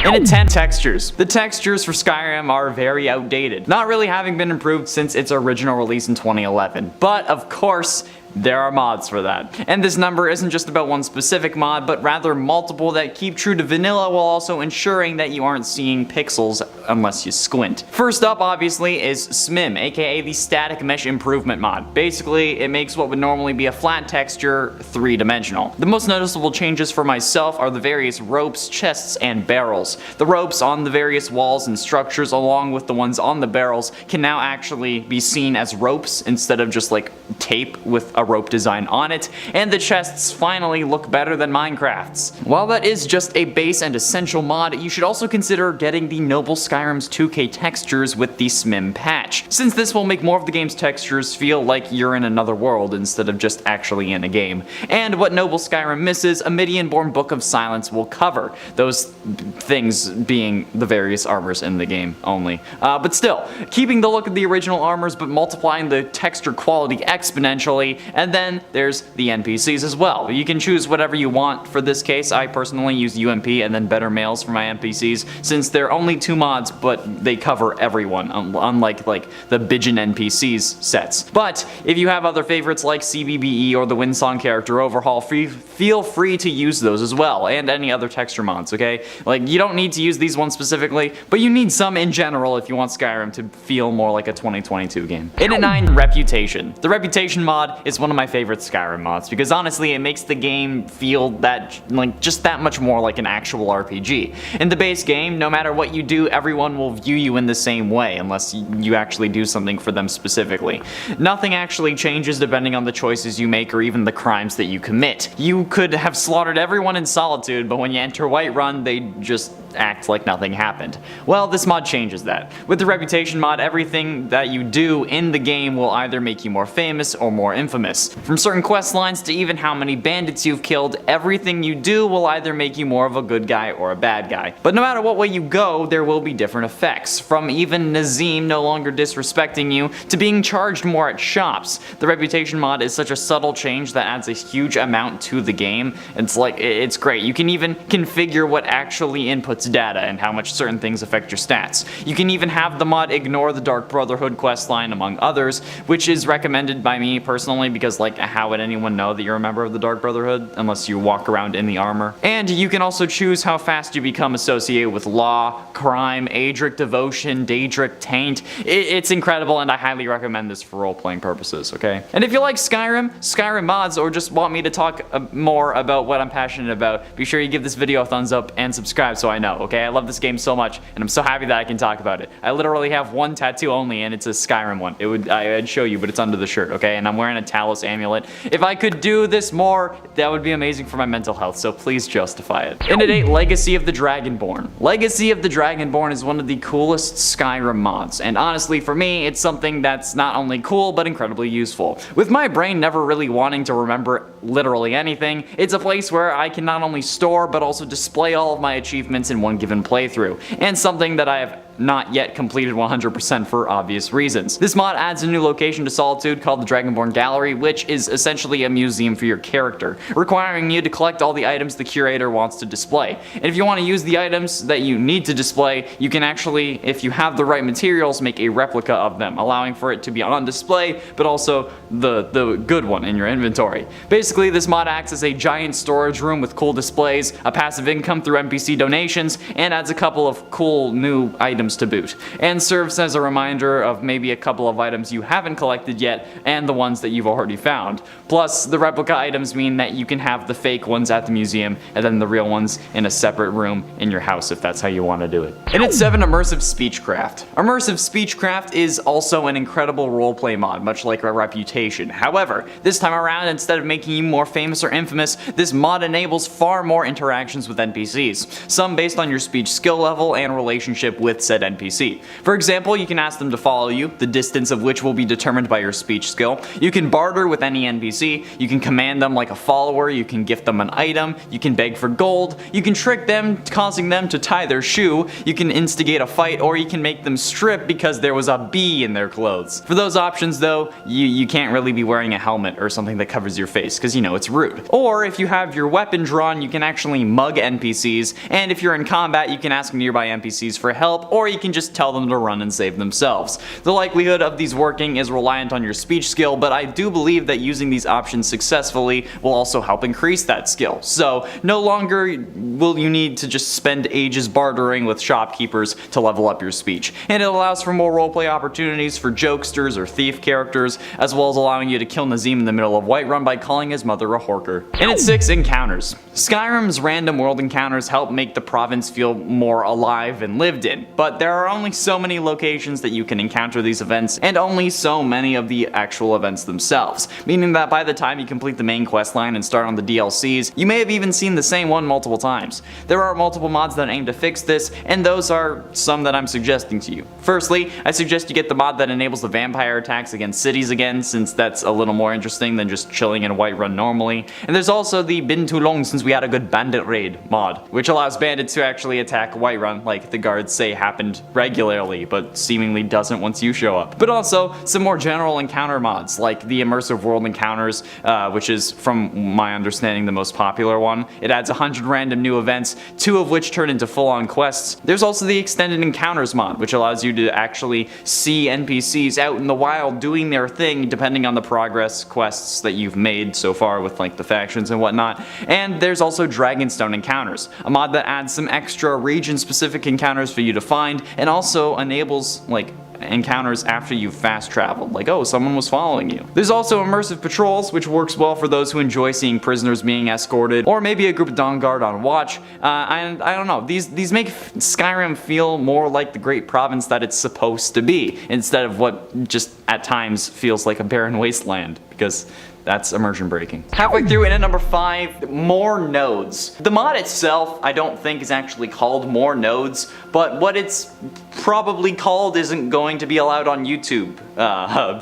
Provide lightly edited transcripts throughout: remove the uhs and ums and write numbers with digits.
And at 10, textures. The textures for Skyrim are very outdated, not really having been improved since its original release in 2011. But of course, there are mods for that. And this number isn't just about one specific mod, but rather multiple that keep true to vanilla while also ensuring that you aren't seeing pixels unless you squint. First up, obviously, is SMIM, aka the Static Mesh Improvement mod. Basically, it makes what would normally be a flat texture three-dimensional. The most noticeable changes for myself are the various ropes, chests, and barrels. The ropes on the various walls and structures, along with the ones on the barrels, can now actually be seen as ropes instead of just like tape with a rope design on it, and the chests finally look better than Minecraft's. While that is just a base and essential mod, you should also consider getting the Noble Skyrim's 2K textures with the SMIM patch, since this will make more of the game's textures feel like you're in another world instead of just actually in a game. And what Noble Skyrim misses, a Midian-born Book of Silence will cover, those things being the various armors in the game only. But still, keeping the look of the original armors but multiplying the texture quality exponentially. And then there's the NPCs as well. You can choose whatever you want for this case. I personally use UMP and then Better Males for my NPCs, since they're only 2 mods but they cover everyone, unlike like the Bidgen NPCs sets. But if you have other favorites like CBBE or the Windsong character overhaul, feel free to use those as well, and any other texture mods, okay? Like, you don't need to use these ones specifically, but you need some in general if you want Skyrim to feel more like a 2022 game. In at 9, Reputation. The Reputation mod is one of my favorite Skyrim mods because honestly it makes the game feel that just that much more like an actual RPG. In the base game, no matter what you do, everyone will view you in the same way unless you actually do something for them specifically. Nothing actually changes depending on the choices you make or even the crimes that you commit. You could have slaughtered everyone in Solitude, but when you enter Whiterun, they just act like nothing happened. Well, this mod changes that. With the Reputation mod, everything that you do in the game will either make you more famous or more infamous. From certain quest lines to even how many bandits you've killed, everything you do will either make you more of a good guy or a bad guy. But no matter what way you go, there will be different effects, from even Nazim no longer disrespecting you to being charged more at shops. The Reputation mod is such a subtle change that adds a huge amount to the game. It's great. You can even configure what actually inputs data and how much certain things affect your stats. You can even have the mod ignore the Dark Brotherhood questline, among others, which is recommended by me personally because how would anyone know that you're a member of the Dark Brotherhood unless you walk around in the armor? And you can also choose how fast you become associated with law, crime, Adric devotion, Daedric taint. It's incredible, and I highly recommend this for role-playing purposes, okay? And if you like Skyrim mods, or just want me to talk more about what I'm passionate about, be sure you give this video a thumbs up and subscribe so I know, okay? I love this game so much, and I'm so happy that I can talk about it. I literally have one tattoo only, and it's a Skyrim one. I'd show you, but it's under the shirt, okay? And I'm wearing a Talos amulet. If I could do this more, that would be amazing for my mental health, so please justify it. And at 8, Legacy of the Dragonborn. Legacy of the Dragonborn is one of the coolest Skyrim mods, and honestly for me, it's something that's not only cool, but incredibly useful. With my brain never really wanting to remember literally anything, it's a place where I can not only store, but also display all of my achievements in one given playthrough, and something that I have not yet completed 100% for obvious reasons. This mod adds a new location to Solitude called the Dragonborn Gallery, which is essentially a museum for your character, requiring you to collect all the items the curator wants to display. And if you want to use the items that you need to display, you can actually, if you have the right materials, make a replica of them, allowing for it to be on display, but also the good one in your inventory. Basically, this mod acts as a giant storage room with cool displays, a passive income through NPC donations, and adds a couple of cool new items to boot, and serves as a reminder of maybe a couple of items you haven't collected yet and the ones that you've already found. Plus, the replica items mean that you can have the fake ones at the museum and then the real ones in a separate room in your house if that's how you want to do it. And at 7, Immersive Speechcraft. Immersive Speechcraft is also an incredible roleplay mod, much like a Reputation. However, this time around, instead of making you more famous or infamous, this mod enables far more interactions with NPCs, some based on your speech skill level and relationship with said said NPC. For example, you can ask them to follow you, the distance of which will be determined by your speech skill. You can barter with any NPC, you can command them like a follower, you can gift them an item, you can beg for gold, you can trick them, causing them to tie their shoe, you can instigate a fight, or you can make them strip because there was a bee in their clothes. For those options though, you can't really be wearing a helmet or something that covers your face, because you know it's rude. Or if you have your weapon drawn, you can actually mug NPCs, and if you're in combat, you can ask nearby NPCs for help, or you can just tell them to run and save themselves. The likelihood of these working is reliant on your speech skill, but I do believe that using these options successfully will also help increase that skill. So no longer will you need to just spend ages bartering with shopkeepers to level up your speech. And it allows for more roleplay opportunities for jokesters or thief characters, as well as allowing you to kill Nazim in the middle of Whiterun by calling his mother a horker. And at 6, encounters. Skyrim's random world encounters help make the province feel more alive and lived in, but there are only so many locations that you can encounter these events, and only so many of the actual events themselves, meaning that by the time you complete the main questline and start on the DLCs, you may have even seen the same one multiple times. There are multiple mods that aim to fix this, and those are some that I'm suggesting to you. Firstly, I suggest you get the mod that enables the vampire attacks against cities again, since that's a little more interesting than just chilling in Whiterun normally. And there's also the been too long since we had a good bandit raid mod, which allows bandits to actually attack Whiterun like the guards say happened regularly, but seemingly doesn't once you show up. But also some more general encounter mods, like the immersive world encounters, which is, from my understanding, the most popular one. It adds 100 random new events, 2 of which turn into full-on quests. There's also the extended encounters mod, which allows you to actually see NPCs out in the wild doing their thing depending on the progress quests that you've made so far with like the factions and whatnot. And there's also Dragonstone encounters, a mod that adds some extra region-specific encounters for you to find, and also enables like encounters after you've fast traveled, like oh, someone was following you. There's also immersive patrols, which works well for those who enjoy seeing prisoners being escorted, or maybe a group of Dawn Guard on watch. And I don't know, these make Skyrim feel more like the great province that it's supposed to be, instead of what just at times feels like a barren wasteland, because that's immersion breaking. Halfway through, and at number 5, more nodes. The mod itself, I don't think is actually called more nodes, but what it's probably called isn't going to be allowed on YouTube.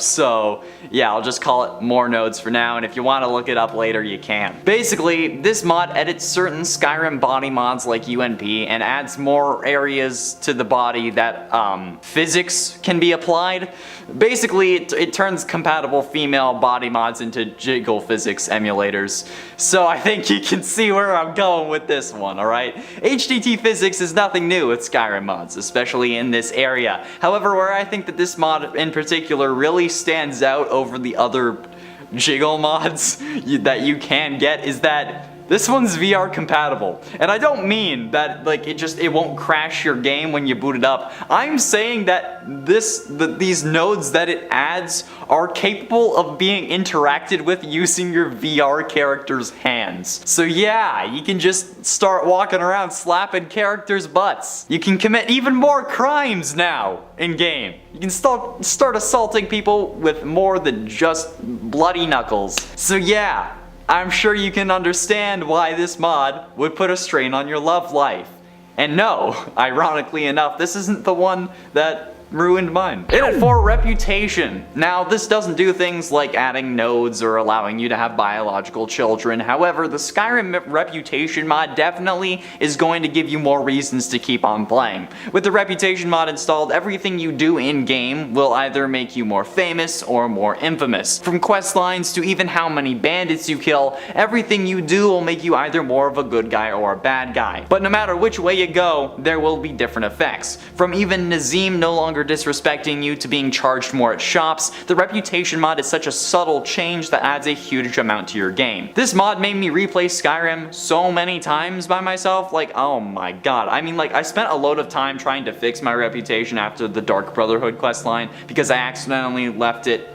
So yeah, I'll just call it more nodes for now, and if you want to look it up later, you can. Basically, this mod edits certain Skyrim body mods like UNP and adds more areas to the body that physics can be applied. Basically, it turns compatible female body mods into jiggle physics emulators. So I think you can see where I'm going with this one, alright? HDT physics is nothing new with Skyrim mods, especially in this area. However, where I think that this mod in particular really stands out over the other jiggle mods that you can get is that this one's VR compatible. And I don't mean that like it won't crash your game when you boot it up. I'm saying that these nodes that it adds are capable of being interacted with using your VR character's hands. So yeah, you can just start walking around slapping characters' butts. You can commit even more crimes now in game. You can start assaulting people with more than just bloody knuckles. So yeah, I'm sure you can understand why this mod would put a strain on your love life. And no, ironically enough, this isn't the one that ruined mine. And at 4, reputation. Now, this doesn't do things like adding nodes or allowing you to have biological children. However, the Skyrim reputation mod definitely is going to give you more reasons to keep on playing. With the reputation mod installed, everything you do in-game will either make you more famous or more infamous. From quest lines to even how many bandits you kill, everything you do will make you either more of a good guy or a bad guy. But no matter which way you go, there will be different effects. From even Nazim no longer disrespecting you to being charged more at shops, the reputation mod is such a subtle change that adds a huge amount to your game. This mod made me replay Skyrim so many times by myself, like oh my god. I mean, like I spent a load of time trying to fix my reputation after the Dark Brotherhood questline because I accidentally left it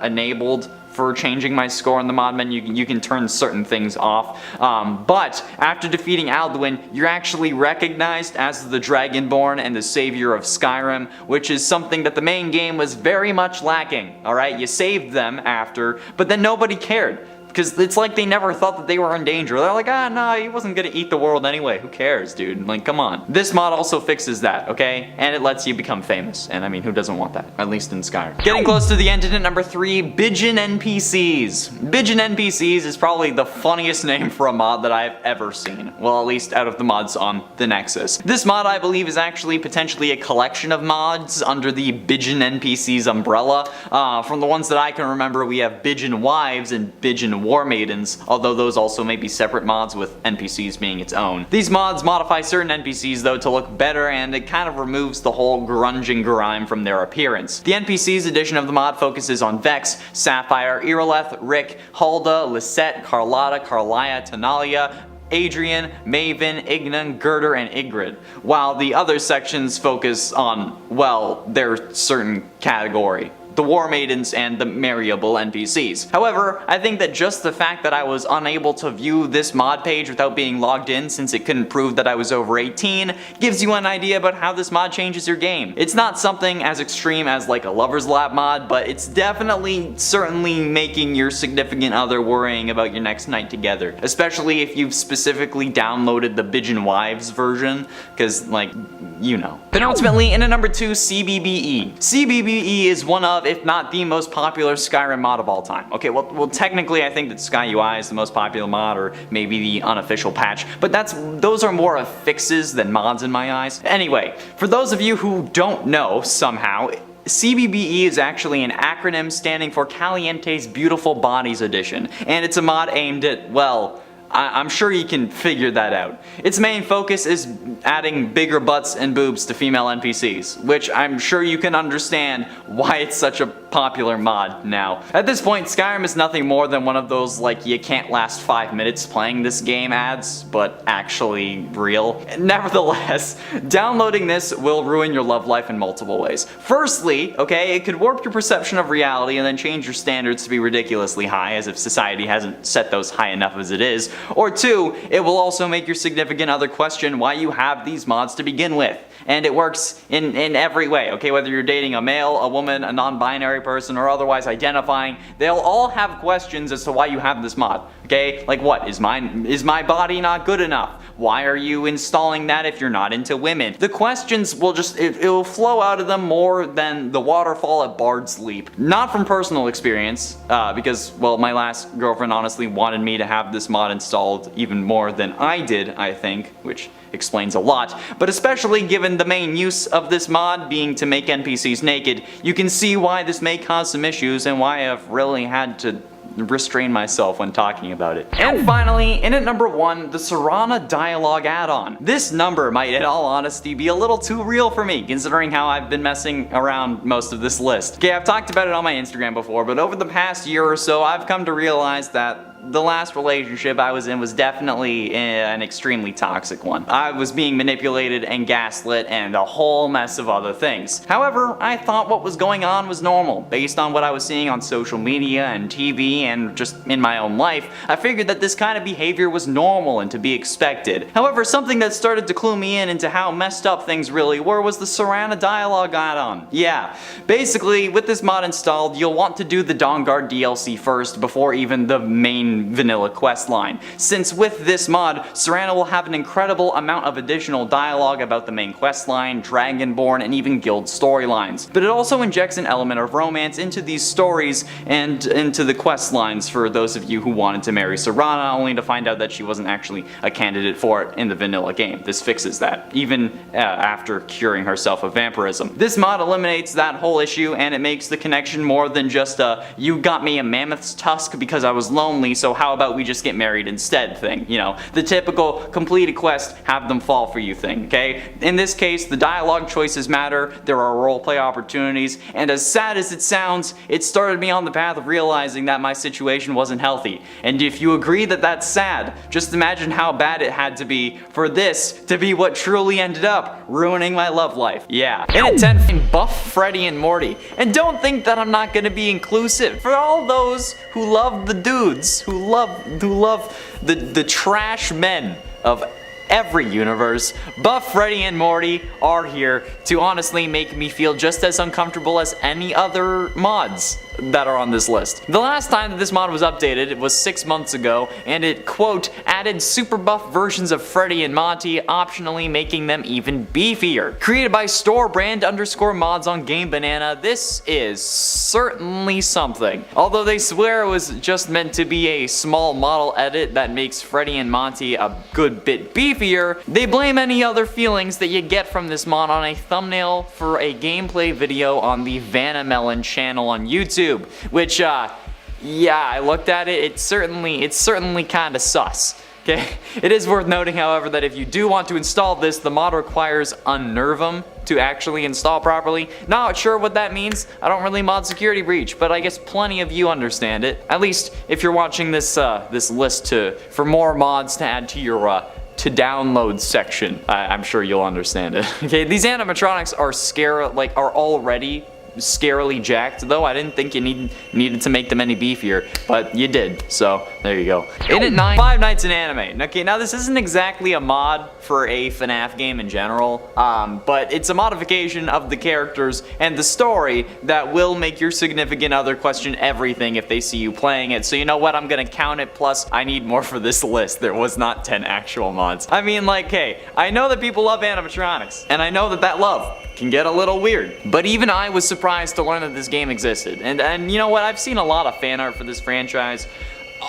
enabled for changing my score in the mod menu. You can turn certain things off. But after defeating Alduin, you're actually recognized as the Dragonborn and the savior of Skyrim, which is something that the main game was very much lacking. Alright, you saved them after, but then nobody cared. because it's like they never thought that they were in danger. They're like, ah, no, he wasn't gonna eat the world anyway. Who cares, dude? Like, come on. This mod also fixes that, okay? And it lets you become famous. And I mean, who doesn't want that? At least in Skyrim. Getting close to the end, at number 3, Bidgen NPCs. Bidgen NPCs is probably the funniest name for a mod that I've ever seen. Well, at least out of the mods on the Nexus. This mod, I believe, is actually potentially a collection of mods under the Bidgen NPCs umbrella. From the ones that I can remember, we have Bidgen Wives and Bidgen War Maidens, although those also may be separate mods with NPCs being its own. These mods modify certain NPCs though to look better, and it kind of removes the whole grunge and grime from their appearance. The NPCs edition of the mod focuses on Vex, Sapphire, Irileth, Rick, Hulda, Lisette, Carlotta, Carlia, Tanalia, Adrian, Maven, Ignan, Girder, and Ygritte, while the other sections focus on, well, their certain category. The War Maidens and the Mariable NPCs. However, I think that just the fact that I was unable to view this mod page without being logged in, since it couldn't prove that I was over 18, gives you an idea about how this mod changes your game. It's not something as extreme as like a Lover's Lab mod, but it's definitely certainly making your significant other worrying about your next night together. Especially if you've specifically downloaded the Bidgen Wives version, because like, you know. Penultimately, in at number 2, CBBE. CBBE is one of, if not the most popular Skyrim mod of all time. Okay, well technically I think that Sky UI is the most popular mod, or maybe the unofficial patch, but those are more of fixes than mods in my eyes. Anyway, for those of you who don't know somehow, CBBE is actually an acronym standing for Caliente's Beautiful Bodies Edition, and it's a mod aimed at, well, I'm sure you can figure that out. Its main focus is adding bigger butts and boobs to female NPCs, which I'm sure you can understand why it's such a popular mod now. At this point, Skyrim is nothing more than one of those like you can't last 5 minutes playing this game ads, but actually real. Nevertheless, downloading this will ruin your love life in multiple ways. Firstly, okay, it could warp your perception of reality and then change your standards to be ridiculously high, as if society hasn't set those high enough as it is. Or 2, it will also make your significant other question why you have these mods to begin with. And it works in every way, okay? Whether you're dating a male, a woman, a non-binary person, or otherwise identifying, they'll all have questions as to why you have this mod, okay? Like what? Is my body not good enough? Why are you installing that if you're not into women? The questions will just, it'll flow out of them more than the waterfall at Bard's Leap. Not from personal experience, because, well, my last girlfriend honestly wanted me to have this mod installed even more than I did, I think, which explains a lot, but especially given the main use of this mod being to make NPCs naked, you can see why this may cause some issues and why I've really had to restrain myself when talking about it. And finally, in at number 1, the Serana Dialogue add-on. This number might, in all honesty, be a little too real for me, considering how I've been messing around most of this list. Okay, I've talked about it on my Instagram before, but over the past year or so, I've come to realize that the last relationship I was in was definitely an extremely toxic one. I was being manipulated and gaslit and a whole mess of other things. However, I thought what was going on was normal. Based on what I was seeing on social media and TV and just in my own life, I figured that this kind of behavior was normal and to be expected. However, something that started to clue me in into how messed up things really were was the Serana Dialogue add-on. Yeah, basically, with this mod installed, you'll want to do the Dawnguard DLC first before even the main vanilla quest line, since with this mod, Serana will have an incredible amount of additional dialogue about the main quest line, Dragonborn, and even guild storylines. But it also injects an element of romance into these stories and into the quest lines for those of you who wanted to marry Serana only to find out that she wasn't actually a candidate for it in the vanilla game. This fixes that, even after curing herself of vampirism. This mod eliminates that whole issue, and it makes the connection more than just a you got me a mammoth's tusk because I was lonely, so how about we just get married instead thing, you know, the typical complete a quest, have them fall for you thing, okay? In this case, the dialogue choices matter, there are roleplay opportunities, and as sad as it sounds, it started me on the path of realizing that my situation wasn't healthy. And if you agree that that's sad, just imagine how bad it had to be for this to be what truly ended up ruining my love life. Yeah. In at 10, buff Freddy and Morty. And don't think that I'm not gonna be inclusive. For all those who love the dudes, who love the trash men of every universe, Buff Freddy and Morty are here to honestly make me feel just as uncomfortable as any other mods that are on this list. The last time that this mod was updated, it was 6 months ago, and it, quote, added super buff versions of Freddy and Monty, optionally making them even beefier. Created by storebrand_mods on Game Banana, this is certainly something. Although they swear it was just meant to be a small model edit that makes Freddy and Monty a good bit beefier, they blame any other feelings that you get from this mod on a thumbnail for a gameplay video on the Vanamelon channel on YouTube. Which, yeah, I looked at it, it's certainly kinda sus. Okay? It is worth noting, however, that if you do want to install this, the mod requires Unnervum to actually install properly. Not sure what that means. I don't really mod Security Breach, but I guess plenty of you understand it. At least if you're watching this this list for more mods to add to your to download section. I'm sure you'll understand it. Okay, these animatronics are already scarily jacked, though I didn't think you needed to make them any beefier, but you did, so there you go. In at 9, Five Nights in Anime. Okay, now this isn't exactly a mod for a FNAF game in general, but it's a modification of the characters and the story that will make your significant other question everything if they see you playing it. So you know what, I'm gonna count it, plus I need more for this list. There was not 10 actual mods. I mean, like, hey, I know that people love animatronics, and I know that love can get a little weird. But even I was surprised to learn that this game existed. And you know what, I've seen a lot of fan art for this franchise.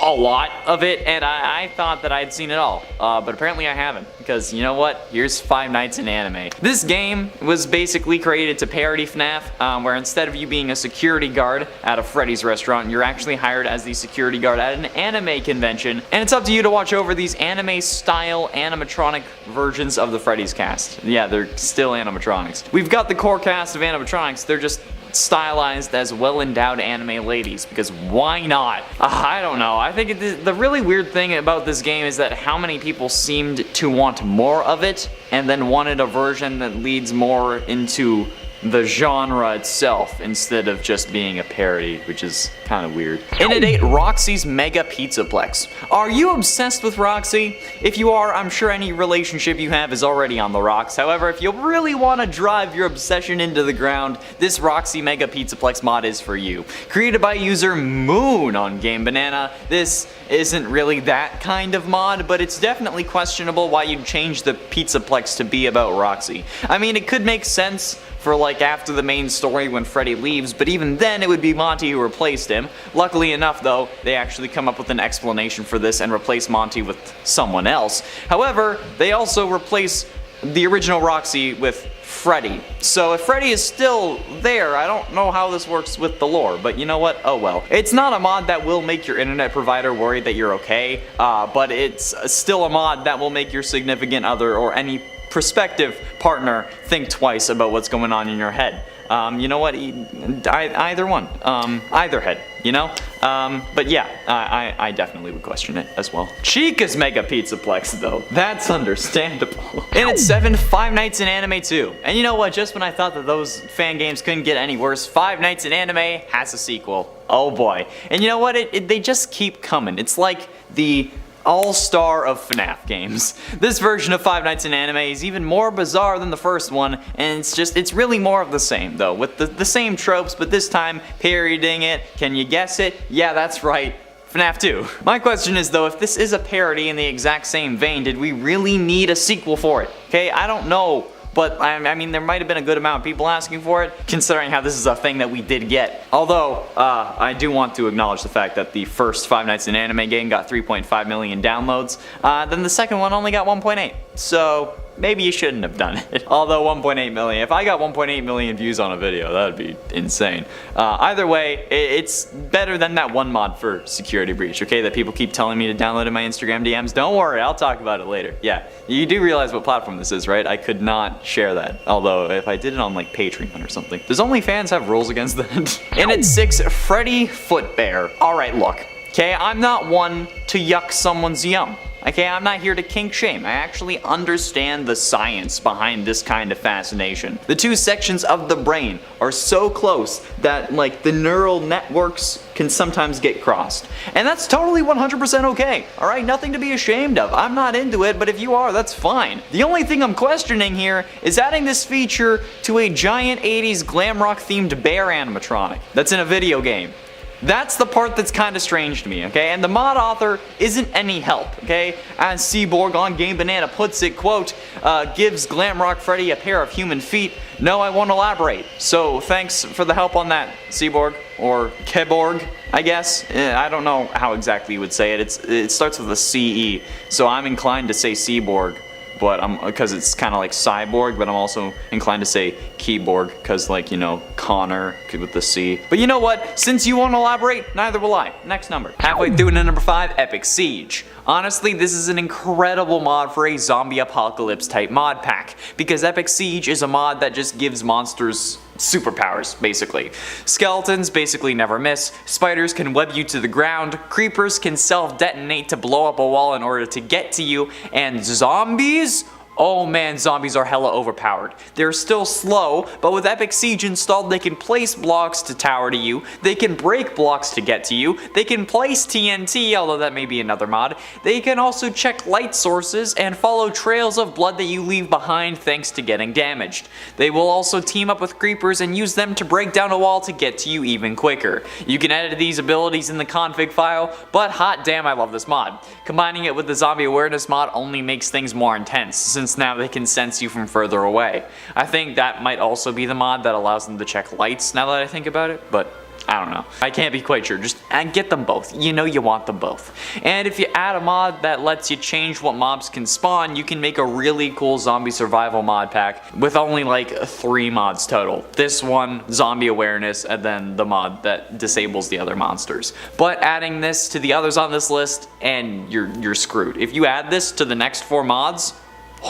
A lot of it, and I thought that I'd seen it all, but apparently I haven't, because you know what, here's Five Nights in Anime. This game was basically created to parody FNAF, where instead of you being a security guard at a Freddy's restaurant, you're actually hired as the security guard at an anime convention, and it's up to you to watch over these anime-style animatronic versions of the Freddy's cast. Yeah, they're still animatronics. We've got the core cast of animatronics, they're just stylized as well-endowed anime ladies, because why not? I don't know. I think the really weird thing about this game is that how many people seemed to want more of it and then wanted a version that leads more into the genre itself instead of just being a parody, which is kind of weird. In at 8, Roxy's Mega Pizzaplex. Are you obsessed with Roxy? If you are, I'm sure any relationship you have is already on the rocks. However, if you really want to drive your obsession into the ground, this Roxy Mega Pizzaplex mod is for you. Created by user Moon on Game Banana, this isn't really that kind of mod, but it's definitely questionable why you'd change the Pizzaplex to be about Roxy. I mean, it could make sense for like after the main story when Freddy leaves, but even then it would be Monty who replaced him. Luckily enough though, they actually come up with an explanation for this and replace Monty with someone else. However, they also replace the original Roxy with Freddy. So if Freddy is still there, I don't know how this works with the lore, but you know what? Oh well. It's not a mod that will make your internet provider worry that you're okay, but it's still a mod that will make your significant other or any prospective partner think twice about what's going on in your head. You know what? Either one. Either head, you know? But yeah, I definitely would question it as well. Chica's Mega Pizzaplex, though. That's understandable. And at 7, Five Nights in Anime 2. And you know what? Just when I thought that those fan games couldn't get any worse, Five Nights in Anime has a sequel. Oh boy. And you know what? They just keep coming. It's like the all-star of FNAF games. This version of Five Nights in Anime is even more bizarre than the first one, and it's really more of the same though, with the same tropes, but this time parodying it. Can you guess it? Yeah, that's right. FNAF 2. My question is though, if this is a parody in the exact same vein, did we really need a sequel for it? Okay, I don't know. But I mean, there might have been a good amount of people asking for it, considering how this is a thing that we did get. Although, I do want to acknowledge the fact that the first Five Nights in Anime game got 3.5 million downloads, then the second one only got 1.8. So maybe you shouldn't have done it. Although 1.8 million, if I got 1.8 million views on a video, that would be insane. Either way, it's better than that one mod for Security Breach, okay, that people keep telling me to download in my Instagram DMs. Don't worry, I'll talk about it later. Yeah, you do realize what platform this is, right? I could not share that. Although, if I did it on like Patreon or something. Does OnlyFans have rules against that? And at 6, Freddy Footbear. Alright, look. Okay, I'm not one to yuck someone's yum. Okay, I'm not here to kink shame. I actually understand the science behind this kind of fascination. The two sections of the brain are so close that like the neural networks can sometimes get crossed. And that's totally 100% okay. Alright, nothing to be ashamed of. I'm not into it, but if you are, that's fine. The only thing I'm questioning here is adding this feature to a giant 80s glam rock themed bear animatronic that's in a video game. That's the part that's kind of strange to me, okay? And the mod author isn't any help, okay? As Seaborg on Game Banana puts it, quote, gives Glamrock Freddy a pair of human feet. No, I won't elaborate. So thanks for the help on that, Seaborg, or Keborg, I guess. I don't know how exactly you would say it. It starts with a C-E, so I'm inclined to say Seaborg. But because it's kind of like cyborg, but I'm also inclined to say keyboard because, like, you know, Connor with the C. But you know what? Since you won't elaborate, neither will I. Next number. Halfway through to number 5, Epic Siege. Honestly, this is an incredible mod for a zombie apocalypse type mod pack because Epic Siege is a mod that just gives monsters superpowers, basically. Skeletons basically never miss, spiders can web you to the ground, creepers can self-detonate to blow up a wall in order to get to you, and zombies? Oh man, zombies are hella overpowered. They're still slow, but with Epic Siege installed, they can place blocks to tower to you, they can break blocks to get to you, they can place TNT, although that may be another mod, they can also check light sources and follow trails of blood that you leave behind thanks to getting damaged. They will also team up with creepers and use them to break down a wall to get to you even quicker. You can edit these abilities in the config file, but hot damn I love this mod. Combining it with the zombie awareness mod only makes things more intense, since now they can sense you from further away. I think that might also be the mod that allows them to check lights now that I think about it, but I don't know. I can't be quite sure, just get them both. You know you want them both. And if you add a mod that lets you change what mobs can spawn, you can make a really cool zombie survival mod pack with only like 3 mods total. This one, zombie awareness, and then the mod that disables the other monsters. But adding this to the others on this list, and you're screwed. If you add this to the next 4 mods,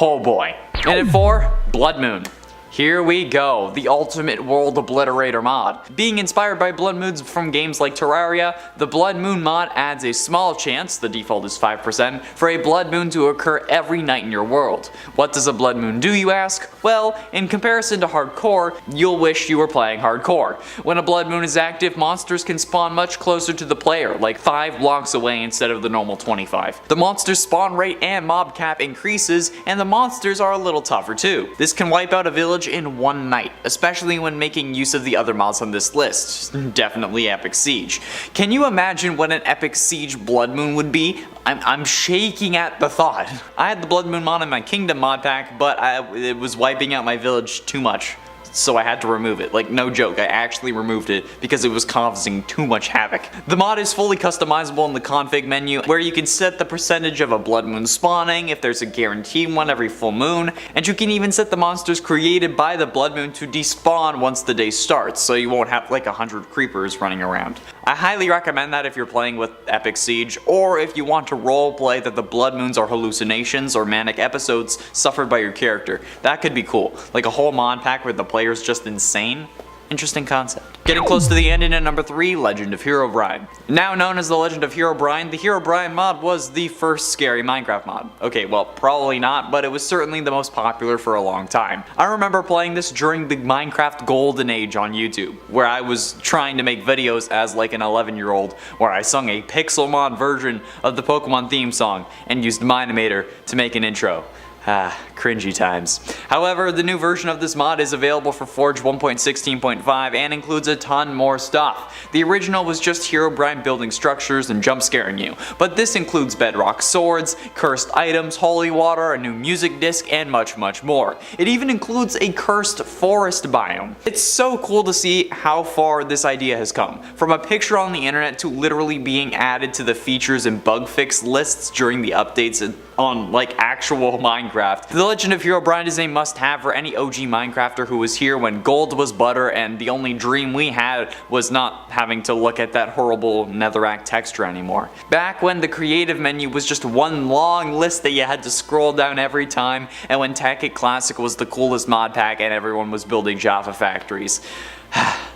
oh boy. And at 4, Blood Moon. Here we go, the ultimate world obliterator mod. Being inspired by blood moons from games like Terraria, the Blood Moon mod adds a small chance, the default is 5%, for a blood moon to occur every night in your world. What does a blood moon do, you ask? Well, in comparison to hardcore, you'll wish you were playing hardcore. When a blood moon is active, monsters can spawn much closer to the player, like 5 blocks away instead of the normal 25. The monster's spawn rate and mob cap increases, and the monsters are a little tougher too. This can wipe out a village in one night, especially when making use of the other mods on this list. Definitely Epic Siege. Can you imagine what an Epic Siege Blood Moon would be? I'm shaking at the thought. I had the Blood Moon mod in my Kingdom mod pack, but it was wiping out my village too much. So I had to remove it. Like, no joke, I actually removed it because it was causing too much havoc. The mod is fully customizable in the config menu, where you can set the percentage of a blood moon spawning, if there's a guaranteed one every full moon, and you can even set the monsters created by the blood moon to despawn once the day starts, so you won't have like 100 creepers running around. I highly recommend that if you're playing with Epic Siege, or if you want to roleplay that the blood moons are hallucinations or manic episodes suffered by your character. That could be cool. Like a whole mod pack where the player's just insane. Interesting concept. Getting close to the end, and at number 3, Legend of Herobrine. Now known as the Legend of Herobrine, the Herobrine mod was the first scary Minecraft mod. Okay, well, probably not, but it was certainly the most popular for a long time. I remember playing this during the Minecraft golden age on YouTube, where I was trying to make videos as like an 11-year-old, where I sung a pixel mod version of the Pokemon theme song and used Minimator to make an intro. Ah, cringy times. However, the new version of this mod is available for Forge 1.16.5 and includes a ton more stuff. The original was just Herobrine building structures and jump scaring you, but this includes bedrock swords, cursed items, holy water, a new music disc, and much more. It even includes a cursed forest biome. It's so cool to see how far this idea has come, from a picture on the internet to literally being added to the features and bug fix lists during the updates on like actual Minecraft. The Legend of Herobrine is a must-have for any OG Minecrafter who was here when gold was butter and the only dream we had was not having to look at that horrible netherrack texture anymore. Back when the creative menu was just one long list that you had to scroll down every time, and when Tekkit Classic was the coolest mod pack and everyone was building Java factories.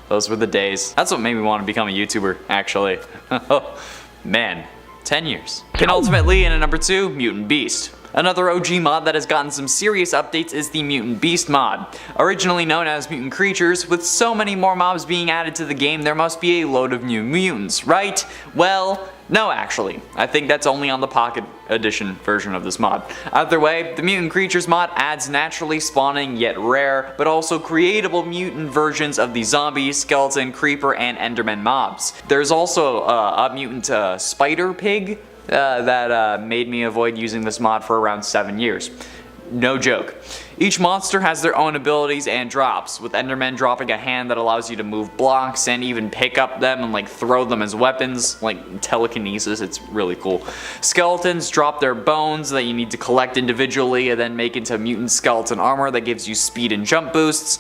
Those were the days. That's what made me want to become a YouTuber, actually. Oh, man. 10 years. Penultimately, in at number 2, Mutant Beast. Another OG mod that has gotten some serious updates is the Mutant Beast mod. Originally known as Mutant Creatures, with so many more mobs being added to the game, there must be a load of new mutants, right? Well, no actually. I think that's only on the Pocket Edition version of this mod. Either way, the Mutant Creatures mod adds naturally spawning yet rare, but also creatable mutant versions of the zombie, skeleton, creeper, and enderman mobs. There's also a mutant spider pig that made me avoid using this mod for around 7 years. No joke. Each monster has their own abilities and drops, with Enderman dropping a hand that allows you to move blocks and even pick up them and like throw them as weapons, like telekinesis. It's really cool. Skeletons drop their bones that you need to collect individually and then make into mutant skeleton armor that gives you speed and jump boosts.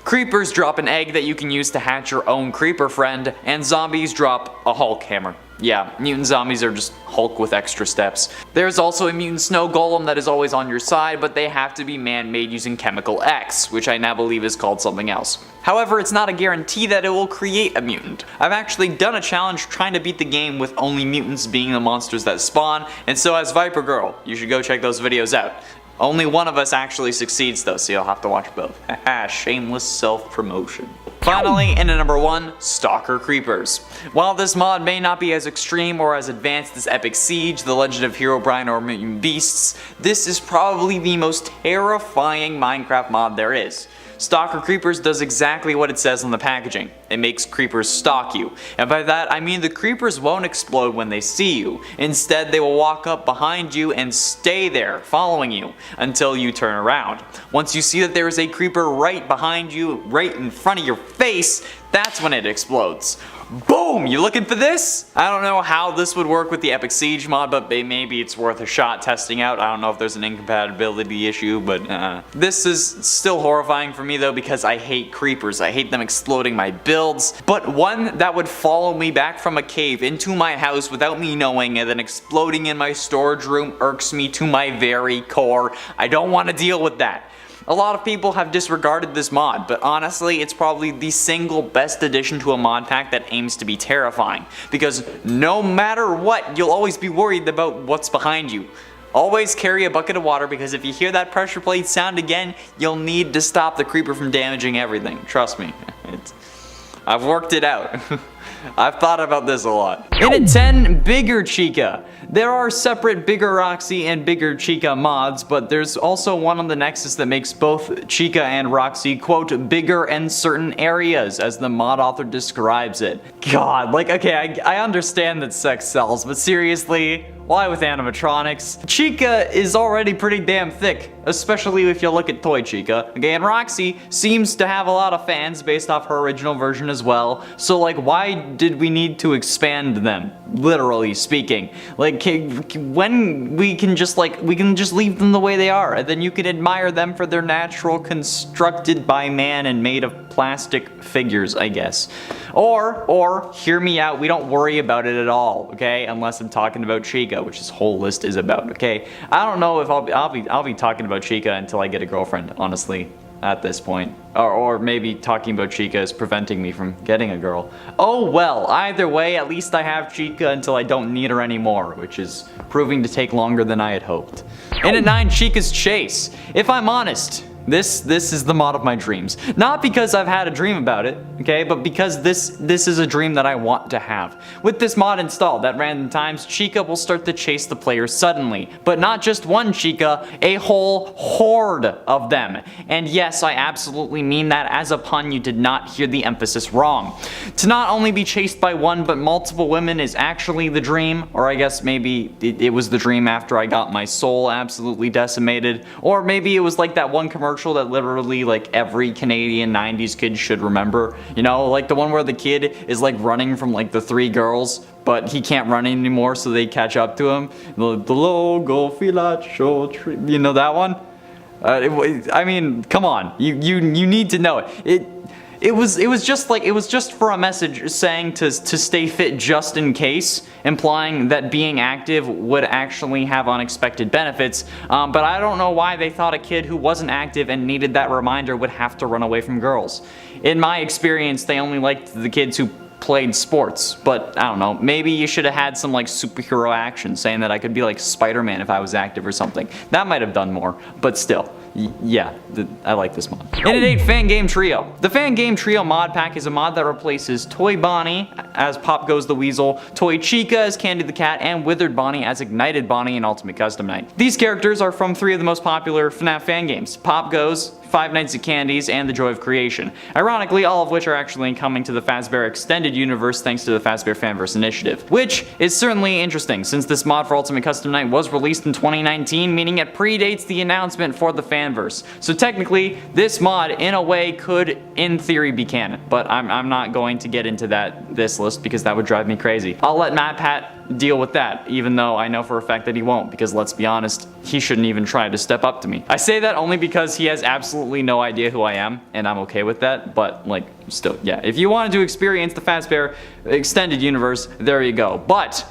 Creepers drop an egg that you can use to hatch your own creeper friend, and zombies drop a Hulk hammer. Yeah, mutant zombies are just Hulk with extra steps. There's also a mutant snow golem that is always on your side, but they have to be man-made using Chemical X, which I now believe is called something else. However, it's not a guarantee that it will create a mutant. I've actually done a challenge trying to beat the game with only mutants being the monsters that spawn, and so has Viper Girl. You should go check those videos out. Only one of us actually succeeds though, so you'll have to watch both. Haha, shameless self-promotion. Finally, in at number 1, Stalker Creepers. While this mod may not be as extreme or as advanced as Epic Siege, The Legend of Herobrine, or Mutant Beasts, this is probably the most terrifying Minecraft mod there is. Stalker Creepers does exactly what it says on the packaging. It makes creepers stalk you. And by that, I mean the creepers won't explode when they see you. Instead, they will walk up behind you and stay there, following you, until you turn around. Once you see that there is a creeper right behind you, right in front of your face, that's when it explodes. Boom! You looking for this? I don't know how this would work with the Epic Siege mod, but maybe it's worth a shot testing out. I don't know if there's an incompatibility issue, but this is still horrifying for me though, because I hate creepers. I hate them exploding my builds. But one that would follow me back from a cave into my house without me knowing and then exploding in my storage room irks me to my very core. I don't want to deal with that. A lot of people have disregarded this mod, but honestly, it's probably the single best addition to a mod pack that aims to be terrifying. Because no matter what, you'll always be worried about what's behind you. Always carry a bucket of water, because if you hear that pressure plate sound again, you'll need to stop the creeper from damaging everything. Trust me. I've worked it out. I've thought about this a lot. In at 10, Bigger Chica. There are separate Bigger Roxy and Bigger Chica mods, but there's also one on the Nexus that makes both Chica and Roxy, quote, bigger in certain areas, as the mod author describes it. God, like, okay, I understand that sex sells, but seriously? Why with animatronics? Chica is already pretty damn thick, especially if you look at Toy Chica. Okay, and Roxy seems to have a lot of fans based off her original version as well, so like, why did we need to expand them? Literally speaking. Like, when we can just leave them the way they are, and then you can admire them for their natural, constructed by man and made of plastic figures, I guess. Or, hear me out, we don't worry about it at all, okay? Unless I'm talking about Chica, which this whole list is about, okay? I don't know if I'll be talking about Chica until I get a girlfriend, honestly, at this point. Or maybe talking about Chica is preventing me from getting a girl. Oh well, either way, at least I have Chica until I don't need her anymore, which is proving to take longer than I had hoped. In at 9, Chica's Chase. If I'm honest, this is the mod of my dreams. Not because I've had a dream about it, okay, but because this is a dream that I want to have. With this mod installed, at random times, Chica will start to chase the player suddenly. But not just one Chica, a whole horde of them. And yes, I absolutely mean that as a pun. You did not hear the emphasis wrong. To not only be chased by one, but multiple women is actually the dream. Or I guess maybe it was the dream after I got my soul absolutely decimated. Or maybe it was like that one commercial that literally like every Canadian 90s kid should remember. You know, like the one where the kid is like running from like the 3 girls, but he can't run anymore, so they catch up to him. The logo filacho tree. You know that one? I mean, come on. You need to know it. It was just for a message saying to stay fit just in case, implying that being active would actually have unexpected benefits, but I don't know why they thought a kid who wasn't active and needed that reminder would have to run away from girls. In my experience, they only liked the kids who played sports, but I don't know, maybe you should have had some like superhero action, saying that I could be like Spider-Man if I was active or something. That might have done more, but still. Yeah, I like this mod. And at 8, Fan Game Trio. The Fan Game Trio mod pack is a mod that replaces Toy Bonnie as Pop Goes the Weasel, Toy Chica as Candy the Cat, and Withered Bonnie as Ignited Bonnie in Ultimate Custom Night. These characters are from 3 of the most popular FNAF fan games, Pop Goes, Five Nights at Candy's, and The Joy of Creation. Ironically, all of which are actually coming to the Fazbear Extended Universe thanks to the Fazbear Fanverse Initiative. Which is certainly interesting, since this mod for Ultimate Custom Night was released in 2019, meaning it predates the announcement for the Fanverse. So technically, this mod, in a way, could, in theory, be canon. But I'm not going to get into this list because that would drive me crazy. I'll let Matt Pat deal with that, even though I know for a fact that he won't, because let's be honest, he shouldn't even try to step up to me. I say that only because he has absolutely no idea who I am, and I'm okay with that, but like, still, yeah. If you wanted to experience the Fazbear Extended Universe, there you go. But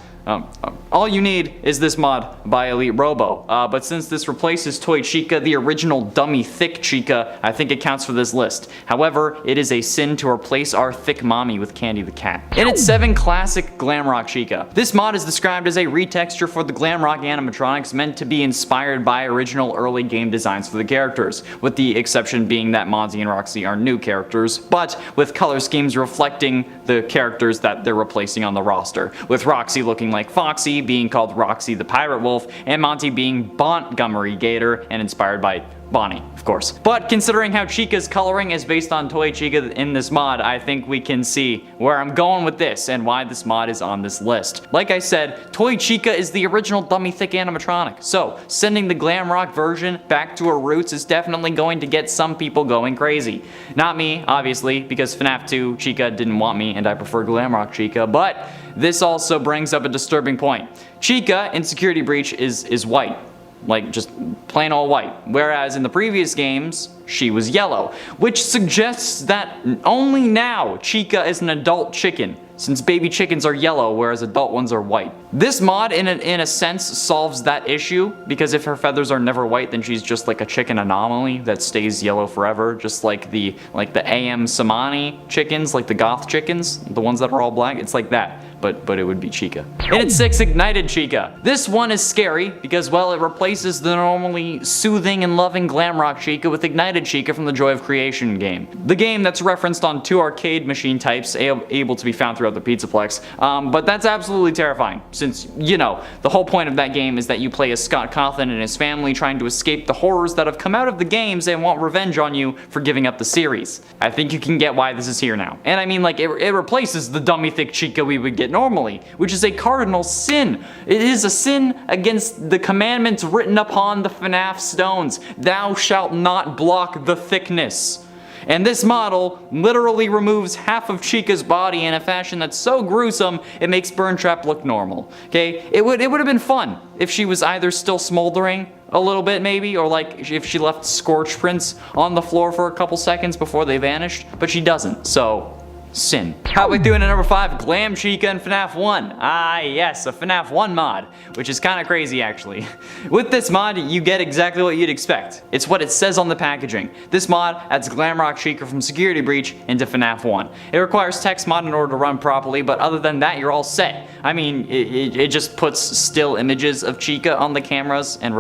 all you need is this mod by Elite Robo, but since this replaces Toy Chica, the original dummy thick Chica, I think it counts for this list. However, it is a sin to replace our thick mommy with Candy the Cat. And it's 7, Classic Glamrock Chica. This mod is described as a retexture for the Glamrock animatronics meant to be inspired by original early game designs for the characters, with the exception being that Monty and Roxy are new characters, but with color schemes reflecting the characters that they're replacing on the roster, with Roxy looking like Foxy, being called Roxy the Pirate Wolf, and Monty being Montgomery Gator, and inspired by Bonnie, of course. But considering how Chica's coloring is based on Toy Chica in this mod, I think we can see where I'm going with this and why this mod is on this list. Like I said, Toy Chica is the original dummy thick animatronic, so sending the Glamrock version back to her roots is definitely going to get some people going crazy. Not me, obviously, because FNAF 2 Chica didn't want me and I prefer Glamrock Chica, but this also brings up a disturbing point. Chica in Security Breach is white. Like, just plain old white. Whereas in the previous games, she was yellow. Which suggests that only now Chica is an adult chicken, since baby chickens are yellow, whereas adult ones are white. This mod, in a sense, solves that issue, because if her feathers are never white, then she's just like a chicken anomaly that stays yellow forever, just like the AM Samani chickens, like the goth chickens, the ones that are all black, it's like that. But it would be Chica. And it's 6, Ignited Chica. This one is scary because, well, it replaces the normally soothing and loving Glamrock Chica with Ignited Chica from the Joy of Creation game. The game that's referenced on 2 arcade machine types able to be found throughout the Pizzaplex. But that's absolutely terrifying since, you know, the whole point of that game is that you play as Scott Cawthon and his family trying to escape the horrors that have come out of the games and want revenge on you for giving up the series. I think you can get why this is here now. And I mean, like, it replaces the dummy thick Chica we would get normally, which is a cardinal sin. It is a sin against the commandments written upon the FNAF stones. Thou shalt not block the thickness. And this model literally removes half of Chica's body in a fashion that's so gruesome it makes Burntrap look normal. Okay, it would have been fun if she was either still smoldering a little bit maybe, or like if she left scorch prints on the floor for a couple seconds before they vanished, but she doesn't, so sin. How we doing at number 5? Glam Chica in FNAF 1. Ah yes, a FNAF 1 mod, which is kind of crazy actually. With this mod, you get exactly what you'd expect. It's what it says on the packaging. This mod adds Glamrock Chica from Security Breach into FNAF 1. It requires text mod in order to run properly, but other than that, you're all set. I mean, it just puts still images of Chica on the cameras and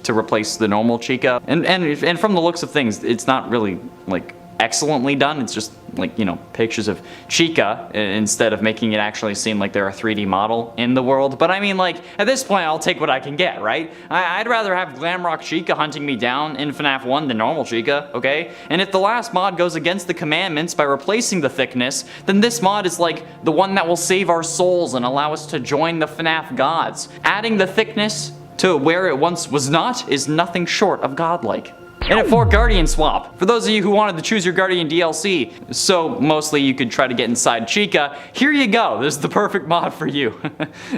to replace the normal Chica. And from the looks of things, it's not really like excellently done. It's just like, you know, pictures of Chica instead of making it actually seem like they're a 3D model in the world. But I mean, like, at this point, I'll take what I can get, right? I'd rather have Glamrock Chica hunting me down in FNAF 1 than normal Chica, okay? And if the last mod goes against the commandments by replacing the thickness, then this mod is like the one that will save our souls and allow us to join the FNAF gods. Adding the thickness to where it once was not is nothing short of godlike. And at 4, Guardian Swap. For those of you who wanted to choose your Guardian DLC, so mostly you could try to get inside Chica, here you go, this is the perfect mod for you.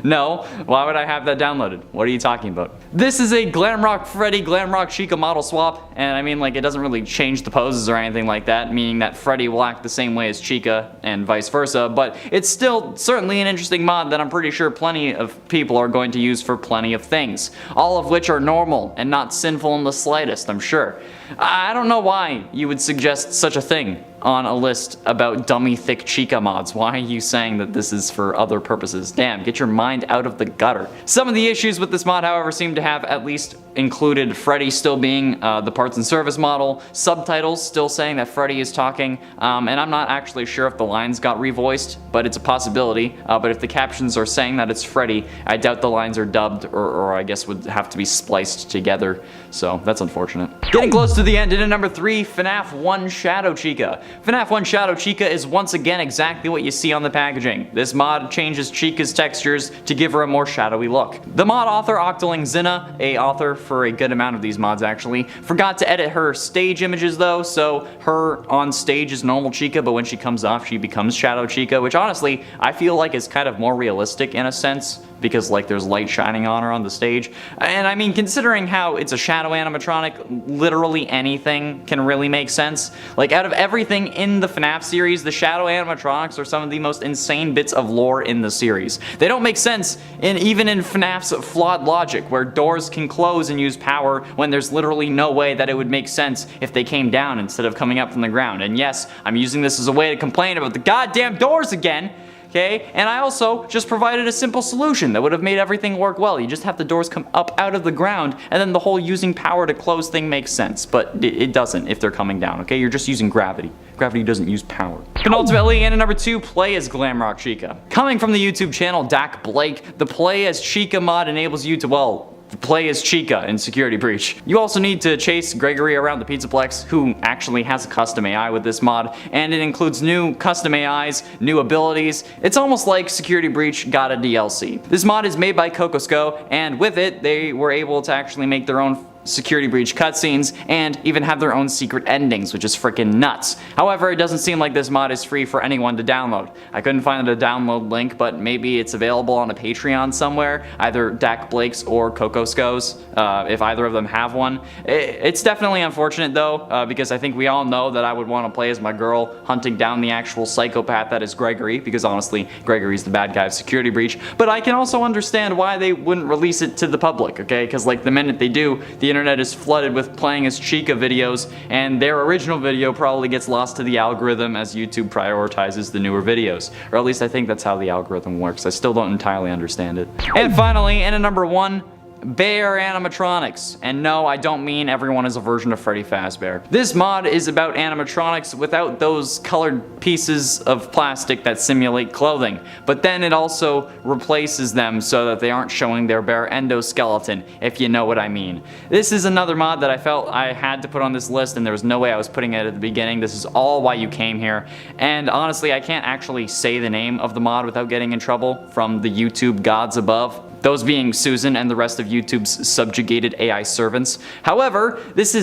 No, why would I have that downloaded? What are you talking about? This is a Glamrock Freddy, Glamrock Chica model swap, and I mean, like, it doesn't really change the poses or anything like that, meaning that Freddy will act the same way as Chica and vice versa, but it's still certainly an interesting mod that I'm pretty sure plenty of people are going to use for plenty of things, all of which are normal and not sinful in the slightest, I'm sure. I don't know why you would suggest such a thing on a list about dummy thick Chica mods. Why are you saying that this is for other purposes? Damn, get your mind out of the gutter. Some of the issues with this mod, however, seem to have at least included Freddy still being the parts and service model, subtitles still saying that Freddy is talking, and I'm not actually sure if the lines got revoiced, but it's a possibility. But if the captions are saying that it's Freddy, I doubt the lines are dubbed, or I guess would have to be spliced together, so that's unfortunate. Getting close to the end, in at number 3, FNAF 1 Shadow Chica. FNAF 1 Shadow Chica is once again exactly what you see on the packaging. This mod changes Chica's textures to give her a more shadowy look. The mod author, Octoling Zinna, a author for a good amount of these mods actually, forgot to edit her stage images though, so her on stage is normal Chica, but when she comes off she becomes Shadow Chica, which honestly I feel like is kind of more realistic in a sense, because like there's light shining on her on the stage. And I mean, considering how it's a shadow animatronic, literally anything can really make sense. Like out of everything in the FNAF series, the shadow animatronics are some of the most insane bits of lore in the series. They don't make sense even in FNAF's flawed logic, where doors can close and use power when there's literally no way that it would make sense if they came down instead of coming up from the ground. And yes, I'm using this as a way to complain about the goddamn doors again. Okay, and I also just provided a simple solution that would have made everything work well. You just have the doors come up out of the ground, and then the whole using power to close thing makes sense, but it doesn't if they're coming down, okay? You're just using gravity. Gravity doesn't use power. And ultimately, in at number 2, play as Glamrock Chica. Coming from the YouTube channel Dak Blake, the play as Chica mod enables you to, well, play as Chica in Security Breach. You also need to chase Gregory around the Pizzaplex, who actually has a custom AI with this mod, and it includes new custom AIs, new abilities. It's almost like Security Breach got a DLC. This mod is made by Cocosco, and with it, they were able to actually make their own Security Breach cutscenes and even have their own secret endings, which is freaking nuts. However, it doesn't seem like this mod is free for anyone to download. I couldn't find a download link, but maybe it's available on a Patreon somewhere, either Dak Blake's or Cocosco's, if either of them have one. It's definitely unfortunate though, because I think we all know that I would want to play as my girl hunting down the actual psychopath that is Gregory, because honestly, Gregory's the bad guy of Security Breach. But I can also understand why they wouldn't release it to the public, okay? Because like the minute they do, the internet is flooded with playing as Chica videos, and their original video probably gets lost to the algorithm as YouTube prioritizes the newer videos. Or at least I think that's how the algorithm works. I still don't entirely understand it. And finally, in at number 1, Bear animatronics. And no, I don't mean everyone is a version of Freddy Fazbear. This mod is about animatronics without those colored pieces of plastic that simulate clothing, but then it also replaces them so that they aren't showing their bare endoskeleton, if you know what I mean. This is another mod that I felt I had to put on this list, and there was no way I was putting it at the beginning. This is all why you came here, and honestly I can't actually say the name of the mod without getting in trouble from the YouTube gods above. Those being Susan and the rest of YouTube's subjugated AI servants. However, they're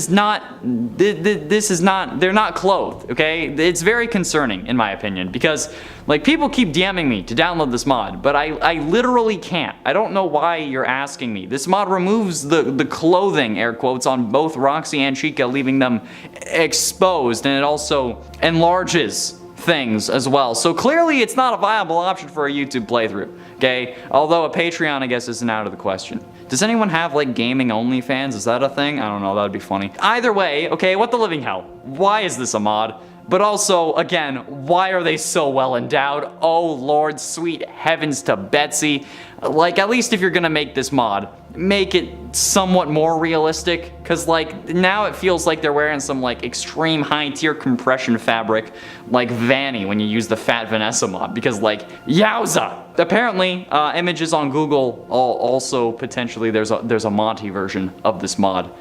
not clothed, okay? It's very concerning in my opinion, because like people keep DMing me to download this mod, but I literally can't. I don't know why you're asking me. This mod removes the clothing, air quotes, on both Roxy and Chica, leaving them exposed, and it also enlarges things as well. So clearly it's not a viable option for a YouTube playthrough, okay? Although a Patreon I guess isn't out of the question. Does anyone have like gaming OnlyFans? Is that a thing? I don't know, that'd be funny. Either way, okay, what the living hell? Why is this a mod? But also, again, why are they so well endowed? Oh Lord, sweet heavens to Betsy. Like, at least if you're gonna make this mod, make it somewhat more realistic, because like now it feels like they're wearing some like extreme high tier compression fabric like Vanny when you use the Fat Vanessa mod, because like yowza. Apparently images on Google also potentially there's a Monty version of this mod,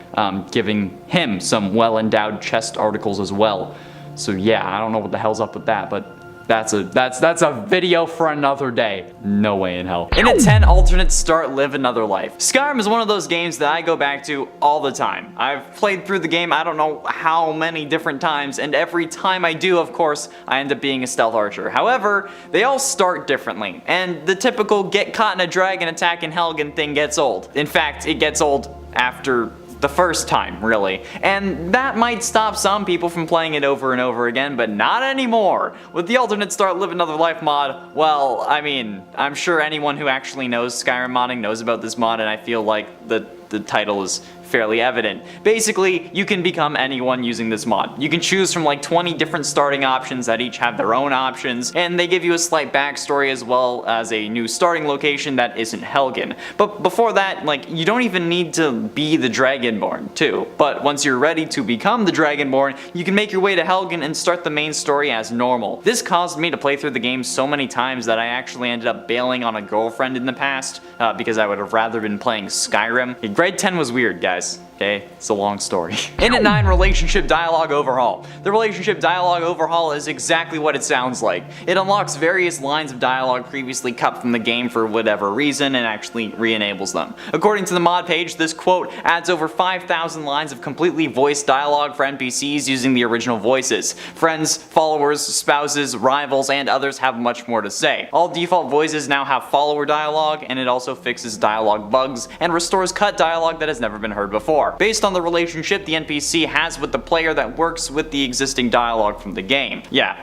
giving him some well endowed chest articles as well. So yeah, I don't know what the hell's up with that, but that's a video for another day. No way in hell. In at 10, alternate start Live Another Life. Skyrim is one of those games that I go back to all the time. I've played through the game I don't know how many different times, and every time I do, of course, I end up being a stealth archer. However, they all start differently, and the typical get caught in a dragon attack in Helgen thing gets old. In fact, it gets old after the first time, really. And that might stop some people from playing it over and over again, but not anymore. With the alternate start Live Another Life mod, well, I mean, I'm sure anyone who actually knows Skyrim modding knows about this mod, and I feel like the title is fairly evident. Basically, you can become anyone using this mod. You can choose from like 20 different starting options that each have their own options, and they give you a slight backstory as well as a new starting location that isn't Helgen. But before that, like, you don't even need to be the Dragonborn too. But once you're ready to become the Dragonborn, you can make your way to Helgen and start the main story as normal. This caused me to play through the game so many times that I actually ended up bailing on a girlfriend in the past because I would have rather been playing Skyrim. Grade 10 was weird, guys. Okay, it's a long story. In at 9, relationship dialogue overhaul. The relationship dialogue overhaul is exactly what it sounds like. It unlocks various lines of dialogue previously cut from the game for whatever reason and actually re-enables them. According to the mod page, this quote adds over 5,000 lines of completely voiced dialogue for NPCs using the original voices. Friends, followers, spouses, rivals, and others have much more to say. All default voices now have follower dialogue, and it also fixes dialogue bugs and restores cut dialogue that has never been heard before. Based on the relationship the NPC has with the player that works with the existing dialogue from the game. Yeah,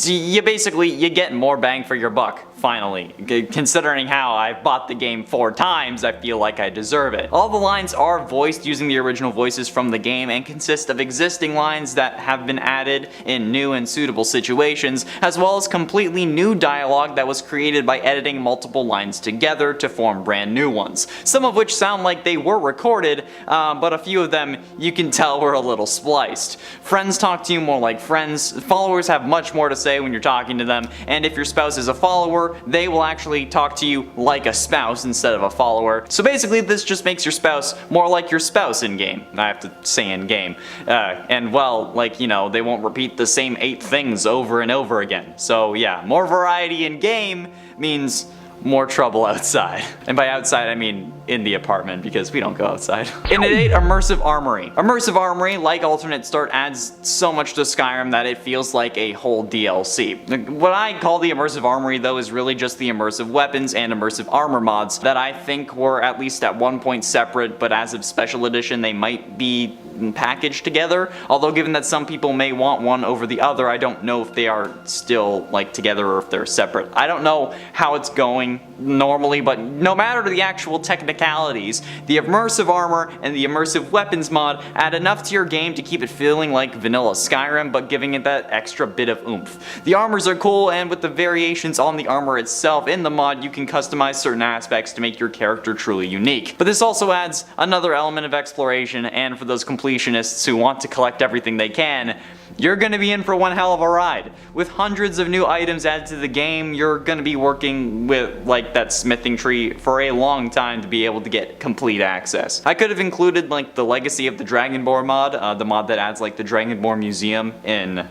you get more bang for your buck. Finally. Considering how I've bought the game 4 times, I feel like I deserve it. All the lines are voiced using the original voices from the game and consist of existing lines that have been added in new and suitable situations, as well as completely new dialogue that was created by editing multiple lines together to form brand new ones. Some of which sound like they were recorded, but a few of them you can tell were a little spliced. Friends talk to you more like friends, followers have much more to say when you're talking to them, and if your spouse is a follower, they will actually talk to you like a spouse instead of a follower. So basically this just makes your spouse more like your spouse in game. I have to say in game. And well, like, you know, they won't repeat the same 8 things over and over again. So yeah, more variety in game means more trouble outside. And by outside I mean in the apartment, because we don't go outside. In at 8, Immersive Armory. Immersive Armory, like Alternate Start, adds so much to Skyrim that it feels like a whole DLC. What I call the Immersive Armory though is really just the immersive weapons and immersive armor mods that I think were at least at one point separate, but as of Special Edition they might be packaged together. Although given that some people may want one over the other, I don't know if they are still like together or if they're separate. I don't know how it's going normally, but no matter the actual technicalities, the immersive armor and the immersive weapons mod add enough to your game to keep it feeling like vanilla Skyrim, but giving it that extra bit of oomph. The armors are cool, and with the variations on the armor itself in the mod, you can customize certain aspects to make your character truly unique. But this also adds another element of exploration, and for those completionists who want to collect everything they can, you're gonna be in for one hell of a ride. With hundreds of new items added to the game, you're gonna be working with like that smithing tree for a long time to be able to get complete access. I could have included like the Legacy of the Dragonborn mod, the mod that adds like the Dragonborn Museum in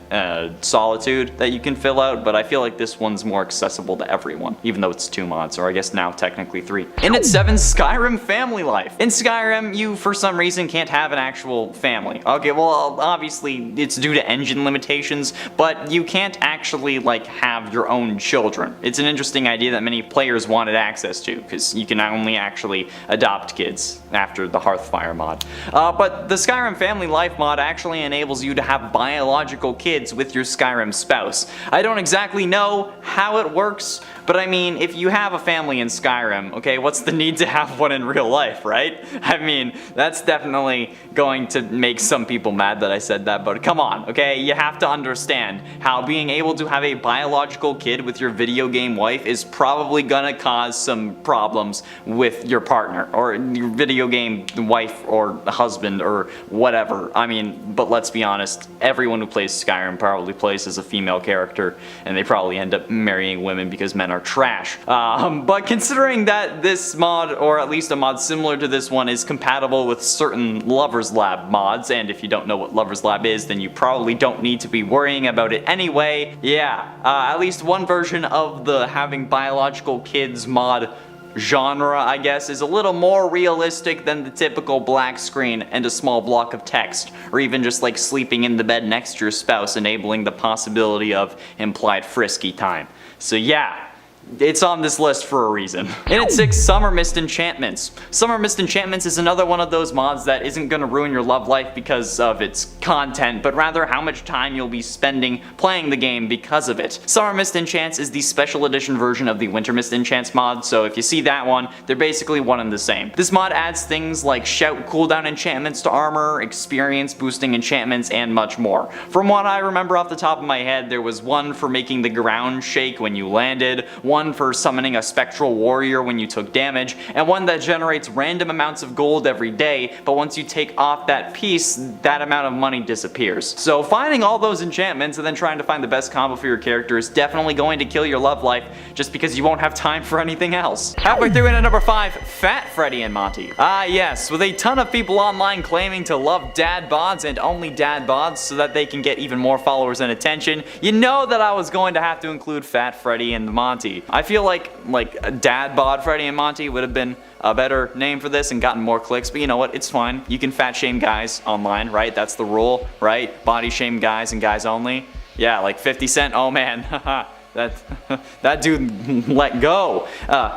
Solitude that you can fill out, but I feel like this one's more accessible to everyone, even though it's 2 mods, or I guess now technically 3. In at 7, Skyrim Family Life. In Skyrim, you for some reason can't have an actual family. Okay, well obviously it's due to engine limitations, but you can't actually like have your own children. It's an interesting idea that many players wanted access to, because you can only actually adopt kids after the Hearthfire mod. But the Skyrim Family Life mod actually enables you to have biological kids with your Skyrim spouse. I don't exactly know how it works, but I mean, if you have a family in Skyrim, okay, what's the need to have one in real life, right? I mean, that's definitely going to make some people mad that I said that, but come on, okay? You have to understand how being able to have a biological kid with your video game wife is probably gonna cause some problems with your partner, or your video game wife or husband or whatever. I mean, but let's be honest, everyone who plays Skyrim probably plays as a female character, and they probably end up marrying women because men are trash. But considering that this mod, or at least a mod similar to this one, is compatible with certain Lover's Lab mods, and if you don't know what Lover's Lab is, then you probably don't need to be worrying about it anyway. Yeah, at least one version of the having biological kids mod genre, I guess, is a little more realistic than the typical black screen and a small block of text, or even just like sleeping in the bed next to your spouse, enabling the possibility of implied frisky time. So yeah, it's on this list for a reason. In at 6, Summer Mist Enchantments. Summer Mist Enchantments is another one of those mods that isn't gonna ruin your love life because of its content, but rather how much time you'll be spending playing the game because of it. Summer Mist Enchants is the special edition version of the Winter Mist Enchants mod, so if you see that one, they're basically one and the same. This mod adds things like shout cooldown enchantments to armor, experience boosting enchantments, and much more. From what I remember off the top of my head, there was one for making the ground shake when you landed, one for summoning a spectral warrior when you took damage, and one that generates random amounts of gold every day, but once you take off that piece, that amount of money disappears. So finding all those enchantments and then trying to find the best combo for your character is definitely going to kill your love life just because you won't have time for anything else. Halfway through in at number 5, Fat Freddy and Monty. Ah yes, with a ton of people online claiming to love dad bods and only dad bods so that they can get even more followers and attention, you know that I was going to have to include Fat Freddy and Monty. I feel like Dad Bod Freddy and Monty would have been a better name for this and gotten more clicks, but you know what, it's fine. You can fat shame guys online, right? That's the rule, right? Body shame guys and guys only. Yeah, like 50 Cent, oh man, haha. That dude let go.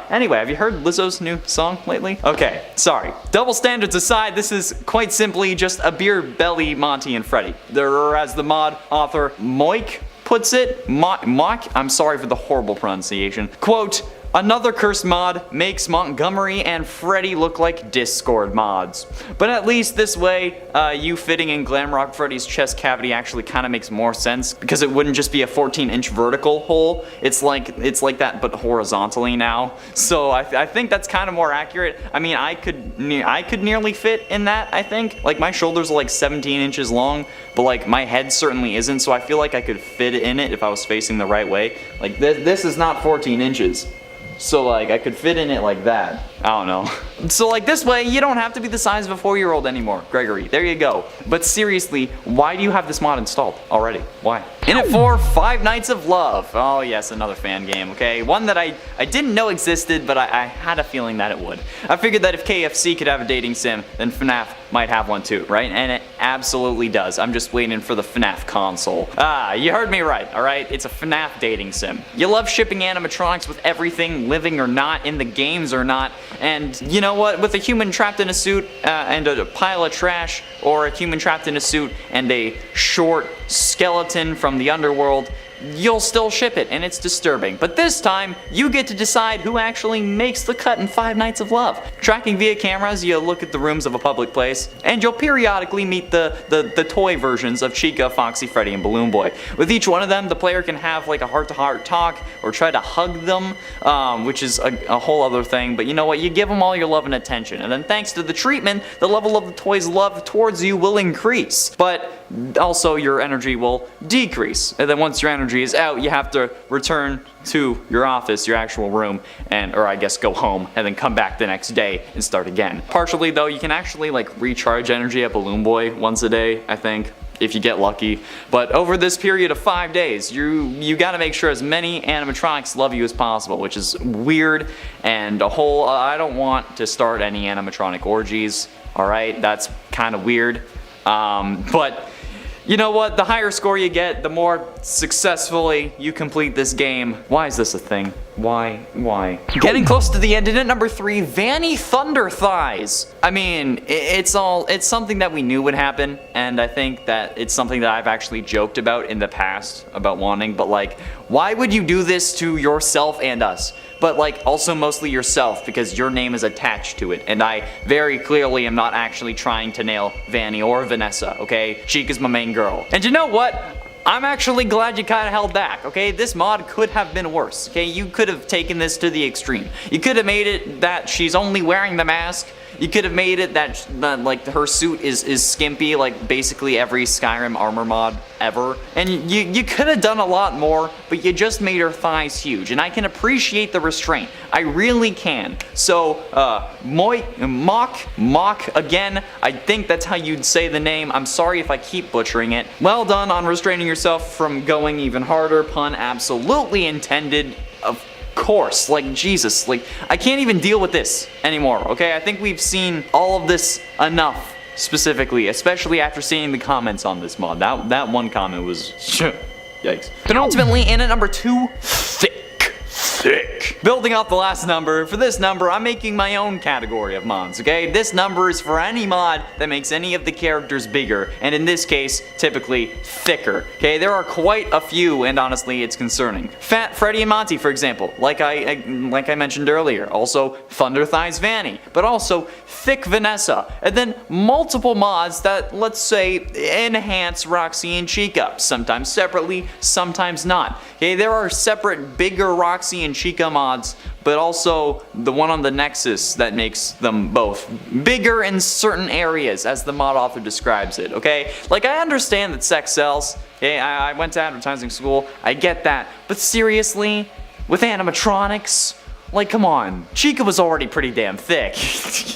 Anyway, have you heard Lizzo's new song lately? Okay, sorry. Double standards aside, this is quite simply just a beer belly Monty and Freddy. Or as the mod author Moik puts it, Mock, I'm sorry for the horrible pronunciation, quote, another cursed mod makes Montgomery and Freddy look like Discord mods. But at least this way, you fitting in Glamrock Freddy's chest cavity actually kind of makes more sense because it wouldn't just be a 14-inch vertical hole. It's like that but horizontally now. So I think that's kind of more accurate. I mean, I could nearly fit in that, I think. Like my shoulders are like 17 inches long, but like my head certainly isn't, so I feel like I could fit in it if I was facing the right way. Like this is not 14 inches. So like I could fit in it like that. I don't know. So like this way you don't have to be the size of a 4-year-old anymore, Gregory. There you go. But seriously, why do you have this mod installed already? Why? In at 4, Five Nights of Love. Oh yes, another fan game, okay? One that I didn't know existed, but I had a feeling that it would. I figured that if KFC could have a dating sim, then FNAF might have one too, right? And it absolutely does. I'm just waiting for the FNAF console. Ah, you heard me right, alright? It's a FNAF dating sim. You love shipping animatronics with everything, living or not, in the games or not, and you know what? With a human trapped in a suit and a pile of trash, or a human trapped in a suit and a short skeleton from the underworld, you'll still ship it, and it's disturbing. But this time, you get to decide who actually makes the cut in Five Nights of Love. Tracking via cameras, you look at the rooms of a public place, and you'll periodically meet the toy versions of Chica, Foxy, Freddy, and Balloon Boy. With each one of them, the player can have like a heart-to-heart talk, or try to hug them, which is a whole other thing, but you know what, you give them all your love and attention, and then thanks to the treatment, the level of the toy's love towards you will increase. But also your energy will decrease, and then once your energy is out, you have to return to your office, your actual room, or I guess go home, and then come back the next day and start again. Partially though, you can actually like recharge energy at Balloon Boy once a day, I think, if you get lucky. But over this period of 5 days, you gotta make sure as many animatronics love you as possible, which is weird and a whole, I don't want to start any animatronic orgies, alright? That's kind of weird. But you know what? The higher score you get, the more successfully you complete this game. Why is this a thing? Why? Getting close to the end, and at number 3, Vanny Thunder Thighs. I mean, it's something that we knew would happen, and I think that it's something that I've actually joked about in the past about wanting, but like, why would you do this to yourself and us? But like also mostly yourself, because your name is attached to it, and I very clearly am not actually trying to nail Vanny or Vanessa, okay? Chica's my main girl. And you know what? I'm actually glad you kind of held back, okay? This mod could have been worse, okay? You could have taken this to the extreme. You could have made it that she's only wearing the mask. You could have made it that like her suit is skimpy, like basically every Skyrim armor mod ever. And you could have done a lot more, but you just made her thighs huge. And I can appreciate the restraint. I really can. So, Mock again, I think that's how you'd say the name. I'm sorry if I keep butchering it. Well done on restraining yourself from going even harder. Pun absolutely intended. Of course, like Jesus, like I can't even deal with this anymore, okay? I think we've seen all of this enough, specifically, especially after seeing the comments on this mod. That one comment was yikes. But ultimately, in at number 2, Thick. building off the last number, for this number, I'm making my own category of mods, okay? This number is for any mod that makes any of the characters bigger, and in this case, typically thicker, okay? There are quite a few, and honestly, it's concerning. Fat Freddy and Monty, for example, like I mentioned earlier. Also, Thunder Thighs Vanny, but also Thick Vanessa, and then multiple mods that, let's say, enhance Roxy and Chica, sometimes separately, sometimes not. Okay, there are separate bigger Roxy and Chica mods, but also the one on the Nexus that makes them both bigger in certain areas, as the mod author describes it, okay? Like, I understand that sex sells, okay? I went to advertising school, I get that, but seriously, with animatronics? Like, come on. Chica was already pretty damn thick.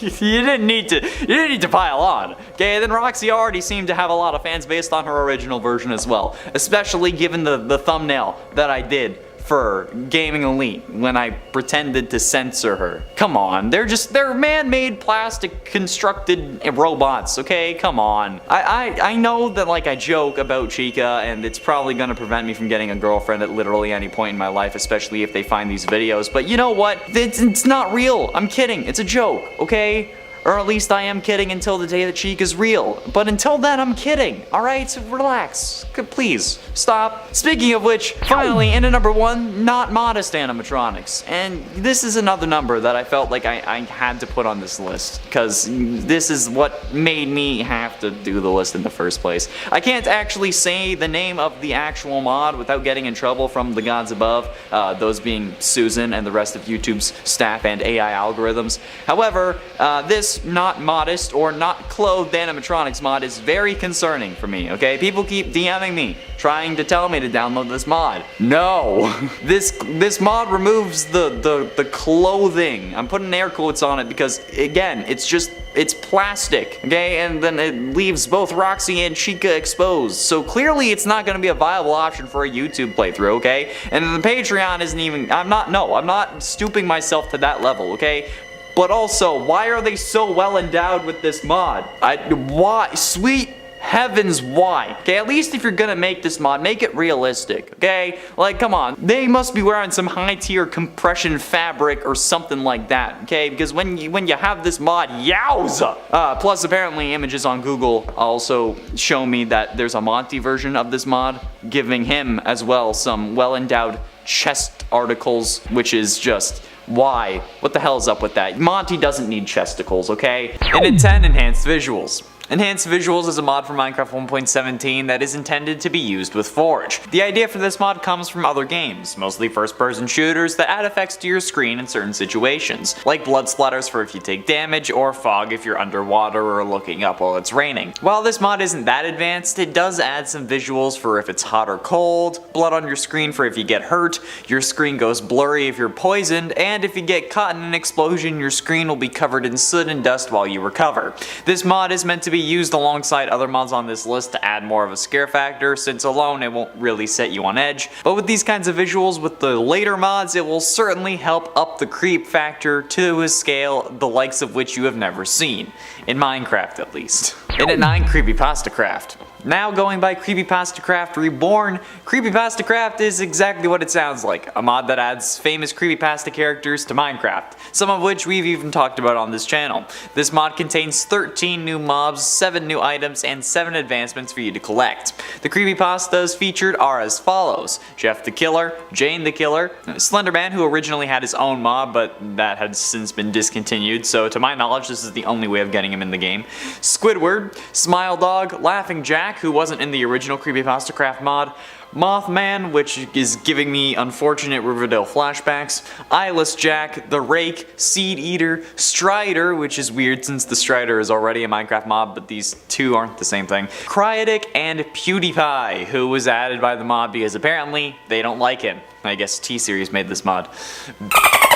you didn't need to pile on. Okay, then Roxy already seemed to have a lot of fans based on her original version as well. Especially given the thumbnail that I did for Gaming Elite when I pretended to censor her. Come on, they're man-made plastic constructed robots, okay? Come on. I know that, like, I joke about Chica and it's probably gonna prevent me from getting a girlfriend at literally any point in my life, especially if they find these videos, but you know what? It's not real. I'm kidding. It's a joke, okay? Or at least I am kidding until the day that Chica's real. But until then, I'm kidding. Alright, so relax. Please, stop. Speaking of which, finally, into number 1, not modest animatronics. And this is another number that I felt like I had to put on this list, because this is what made me have to do the list in the first place. I can't actually say the name of the actual mod without getting in trouble from the gods above, those being Susan and the rest of YouTube's staff and AI algorithms. However, this not modest or not clothed animatronics mod is very concerning for me, okay? People keep DMing me, trying to tell me to download this mod. No! This mod removes the clothing. I'm putting air quotes on it because, again, it's plastic, okay? And then it leaves both Roxy and Chica exposed. So clearly it's not gonna be a viable option for a YouTube playthrough, okay? And the Patreon isn't even, I'm not stooping myself to that level, okay? But also, why are they so well endowed with this mod? Why? Sweet heavens, why? Okay, at least if you're gonna make this mod, make it realistic, okay? Like, come on. They must be wearing some high-tier compression fabric or something like that, okay? Because when you have this mod, yowza! Plus, apparently, images on Google also show me that there's a Monty version of this mod, giving him, as well, some well-endowed chest articles, which is just... why? What the hell is up with that? Monty doesn't need chesticles, okay? And in 10, enhanced visuals. Enhanced Visuals is a mod for Minecraft 1.17 that is intended to be used with Forge. The idea for this mod comes from other games, mostly first-person shooters that add effects to your screen in certain situations, like blood splatters for if you take damage, or fog if you're underwater or looking up while it's raining. While this mod isn't that advanced, it does add some visuals for if it's hot or cold, blood on your screen for if you get hurt, your screen goes blurry if you're poisoned, and if you get caught in an explosion, your screen will be covered in soot and dust while you recover. This mod is meant to be used alongside other mods on this list to add more of a scare factor, since alone it won't really set you on edge, but with these kinds of visuals with the later mods, it will certainly help up the creep factor to a scale the likes of which you have never seen, in Minecraft at least. And at 9, Creepypasta Craft. Now going by Creepypasta Craft Reborn, Creepypasta Craft is exactly what it sounds like, a mod that adds famous creepypasta characters to Minecraft, some of which we've even talked about on this channel. This mod contains 13 new mobs, 7 new items, and 7 advancements for you to collect. The creepypastas featured are as follows: Jeff the Killer, Jane the Killer, Slenderman, who originally had his own mod but that had since been discontinued, so to my knowledge this is the only way of getting him in the game, Squidward, Smile Dog, Laughing Jack, who wasn't in the original Creepypasta Craft mod, Mothman, which is giving me unfortunate Riverdale flashbacks, Eyeless Jack, The Rake, Seed Eater, Strider, which is weird since the Strider is already a Minecraft mod, but these two aren't the same thing, Cryotic, and PewDiePie, who was added by the mod because apparently they don't like him. I guess T-Series made this mod.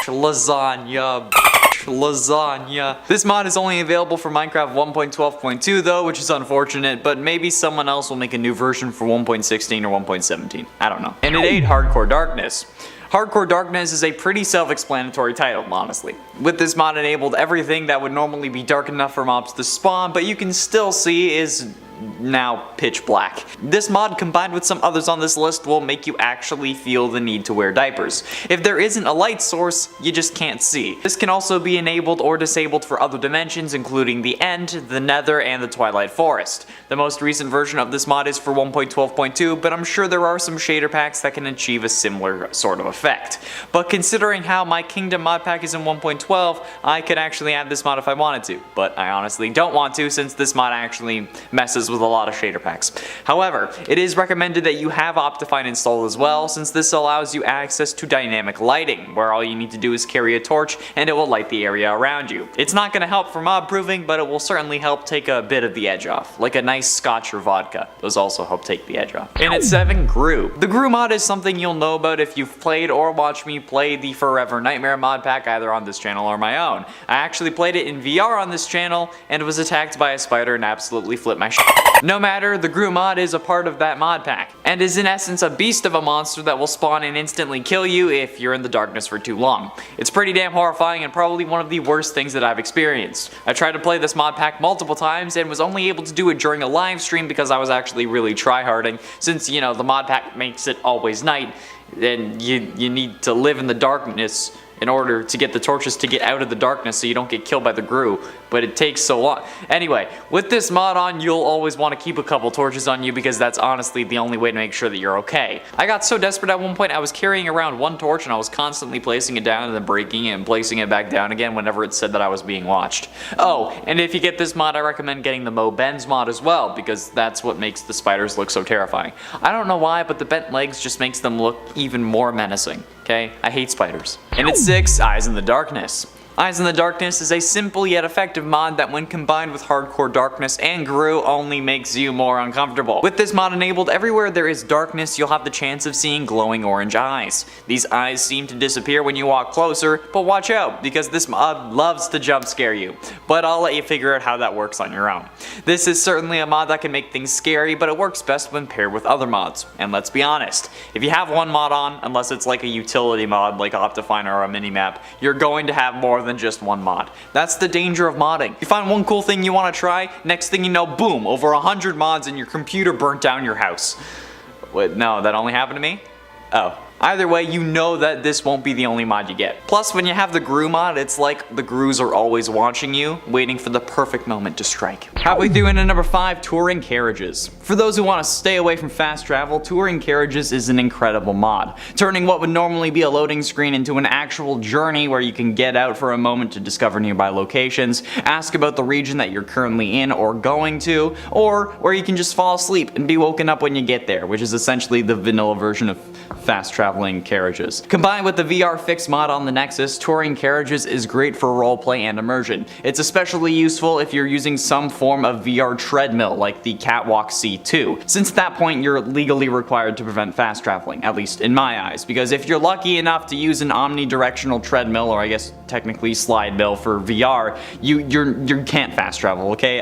Lasagna. Lasagna. This mod is only available for Minecraft 1.12.2 though, which is unfortunate, but maybe someone else will make a new version for 1.16 or 1.17. I don't know. And at 8, Hardcore Darkness. Hardcore Darkness is a pretty self-explanatory title, honestly. With this mod enabled, everything that would normally be dark enough for mobs to spawn, but you can still see is now pitch black. This mod combined with some others on this list will make you actually feel the need to wear diapers. If there isn't a light source, you just can't see. This can also be enabled or disabled for other dimensions, including the End, the Nether, and the Twilight Forest. The most recent version of this mod is for 1.12.2, but I'm sure there are some shader packs that can achieve a similar sort of effect. But considering how my Kingdom mod pack is in 1.12, I could actually add this mod if I wanted to, but I honestly don't want to since this mod actually messes with a lot of shader packs. However, it is recommended that you have Optifine installed as well, since this allows you access to dynamic lighting, where all you need to do is carry a torch and it will light the area around you. It's not going to help for mob proofing, but it will certainly help take a bit of the edge off, like a nice scotch or vodka. Those also help take the edge off. And at 7, Gru. The Gru mod is something you'll know about if you've played or watched me play the Forever Nightmare mod pack either on this channel or my own. I actually played it in VR on this channel and was attacked by a spider and absolutely flipped my shit. No matter, the Gru mod is a part of that mod pack, and is in essence a beast of a monster that will spawn and instantly kill you if you're in the darkness for too long. It's pretty damn horrifying and probably one of the worst things that I've experienced. I tried to play this mod pack multiple times and was only able to do it during a live stream because I was actually really tryharding, since, you know, the mod pack makes it always night, and you need to live in the darkness in order to get the torches to get out of the darkness so you don't get killed by the Gru, but it takes so long. Anyway, with this mod on, you'll always want to keep a couple torches on you because that's honestly the only way to make sure that you're okay. I got so desperate at one point I was carrying around one torch and I was constantly placing it down and then breaking it and placing it back down again whenever it said that I was being watched. Oh, and if you get this mod, I recommend getting the Mo Benz mod as well, because that's what makes the spiders look so terrifying. I don't know why, but the bent legs just makes them look even more menacing. Okay, I hate spiders. And at 6, Eyes in the Darkness. Eyes in the Darkness is a simple yet effective mod that when combined with Hardcore Darkness and Gru only makes you more uncomfortable. With this mod enabled, everywhere there is darkness you'll have the chance of seeing glowing orange eyes. These eyes seem to disappear when you walk closer, but watch out because this mod loves to jump scare you. But I'll let you figure out how that works on your own. This is certainly a mod that can make things scary, but it works best when paired with other mods. And let's be honest, if you have one mod on, unless it's like a utility mod like Optifine or a minimap, you're going to have more than just one mod. That's the danger of modding. You find one cool thing you want to try, next thing you know, boom, over 100 mods and your computer burnt down your house. Wait, no, that only happened to me? Oh. Either way, you know that this won't be the only mod you get. Plus, when you have the Gru mod, it's like the Grus are always watching you, waiting for the perfect moment to strike. Halfway through into number 5, Touring Carriages. For those who want to stay away from fast travel, Touring Carriages is an incredible mod, turning what would normally be a loading screen into an actual journey where you can get out for a moment to discover nearby locations, ask about the region that you're currently in or going to, or where you can just fall asleep and be woken up when you get there, which is essentially the vanilla version of fast traveling carriages. Combined with the VR Fix mod on the Nexus, Touring Carriages is great for roleplay and immersion. It's especially useful if you're using some form of VR treadmill like the Catwalk C2. Since at that point you're legally required to prevent fast traveling, at least in my eyes, because if you're lucky enough to use an omnidirectional treadmill, or I guess technically slide mill for VR, you can't fast travel, okay?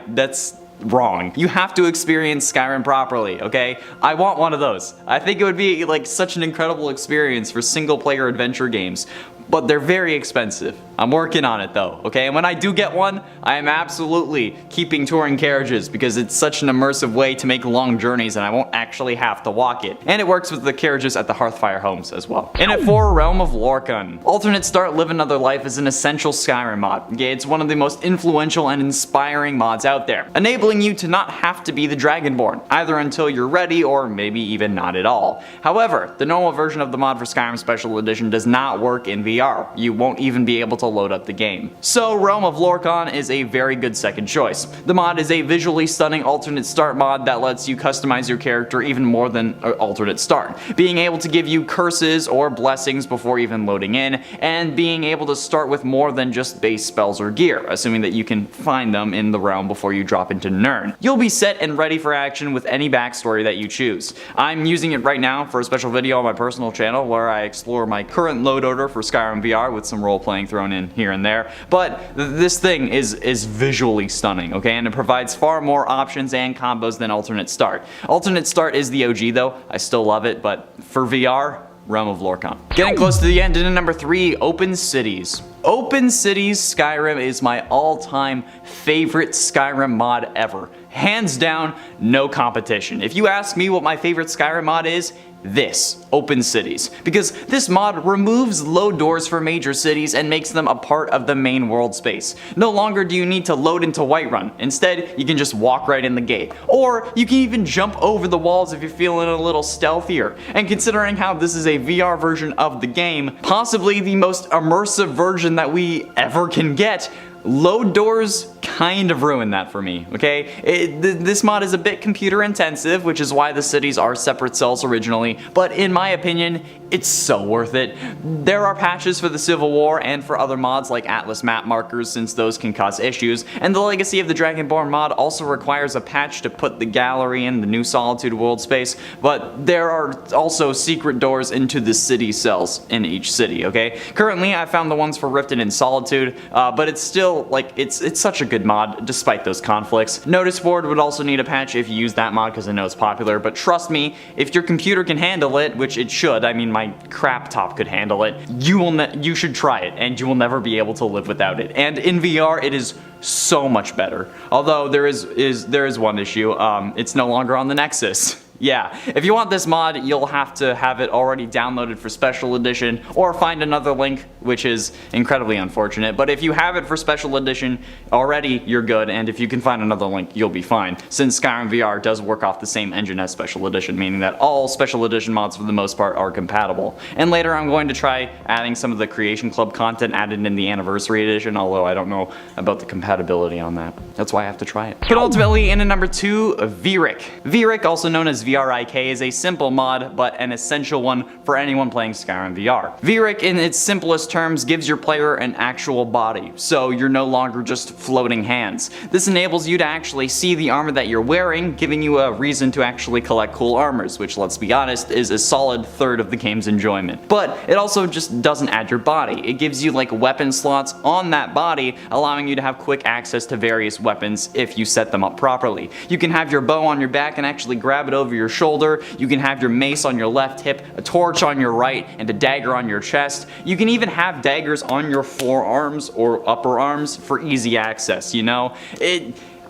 That's wrong. You have to experience Skyrim properly, okay? I want one of those. I think it would be like such an incredible experience for single player adventure games, but they're very expensive. I'm working on it though, okay? And when I do get one, I am absolutely keeping Touring Carriages because it's such an immersive way to make long journeys and I won't actually have to walk it. And it works with the carriages at the Hearthfire homes as well. And at 4, Realm of Lorkhan. Alternate Start Live Another Life is an essential Skyrim mod. Okay, it's one of the most influential and inspiring mods out there, enabling you to not have to be the Dragonborn, either until you're ready or maybe even not at all. However, the normal version of the mod for Skyrim Special Edition does not work in VR. You won't even be able to load up the game. So Realm of Lorkhan is a very good second choice. The mod is a visually stunning alternate start mod that lets you customize your character even more than alternate start, being able to give you curses or blessings before even loading in, and being able to start with more than just base spells or gear, assuming that you can find them in the realm before you drop into Nirn. You'll be set and ready for action with any backstory that you choose. I'm using it right now for a special video on my personal channel where I explore my current load order for Skyrim VR with some role playing thrown in here and there, but this thing is visually stunning, okay, and it provides far more options and combos than alternate start. Alternate start is the OG though, I still love it, but for VR, Realm of Lorkhan. Getting close to the end, into number 3, Open Cities. Open Cities Skyrim is my all-time favorite Skyrim mod ever. Hands down, no competition. If you ask me what my favorite Skyrim mod is, this, Open Cities. Because this mod removes load doors for major cities and makes them a part of the main world space. No longer do you need to load into Whiterun. Instead, you can just walk right in the gate. Or you can even jump over the walls if you're feeling a little stealthier. And considering how this is a VR version of the game, possibly the most immersive version that we ever can get, load doors kind of ruin that for me, okay? This mod is a bit computer intensive, which is why the cities are separate cells originally, but in my opinion, it's so worth it. There are patches for the Civil War and for other mods like Atlas map markers, since those can cause issues, and the Legacy of the Dragonborn mod also requires a patch to put the gallery in the New Solitude world space, but there are also secret doors into the city cells in each city, okay? Currently, I found the ones for Riften and Solitude, but it's still, like, it's such a good mod despite those conflicts. Notice board would also need a patch if you use that mod because I know it's popular, but trust me, if your computer can handle it, which it should, I mean my crap top could handle it, you should try it and you will never be able to live without it. And in VR it is so much better. Although there is one issue, it's no longer on the Nexus. Yeah, if you want this mod, you'll have to have it already downloaded for Special Edition, or find another link, which is incredibly unfortunate. But if you have it for Special Edition already, you're good, and if you can find another link, you'll be fine. Since Skyrim VR does work off the same engine as Special Edition, meaning that all Special Edition mods for the most part are compatible. And later I'm going to try adding some of the Creation Club content added in the Anniversary Edition, although I don't know about the compatibility on that. That's why I have to try it. But ultimately, in at number 2, Virik. Virik, also known as VRIK, is a simple mod, but an essential one for anyone playing Skyrim VR. Virik, in its simplest terms, gives your player an actual body, so you're no longer just floating hands. This enables you to actually see the armor that you're wearing, giving you a reason to actually collect cool armors, which, let's be honest, is a solid third of the game's enjoyment. But it also just doesn't add your body. It gives you like weapon slots on that body, allowing you to have quick access to various weapons if you set them up properly. You can have your bow on your back and actually grab it over your shoulder. You can have your mace on your left hip, a torch on your right, and a dagger on your chest. You can even have daggers on your forearms or upper arms for easy access, you know?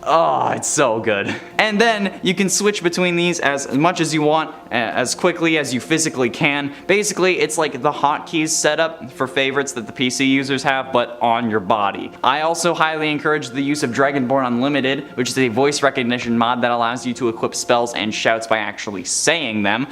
Oh, it's so good. And then you can switch between these as much as you want, as quickly as you physically can. Basically, it's like the hotkeys setup for favorites that the PC users have, but on your body. I also highly encourage the use of Dragonborn Unlimited, which is a voice recognition mod that allows you to equip spells and shouts by actually saying them,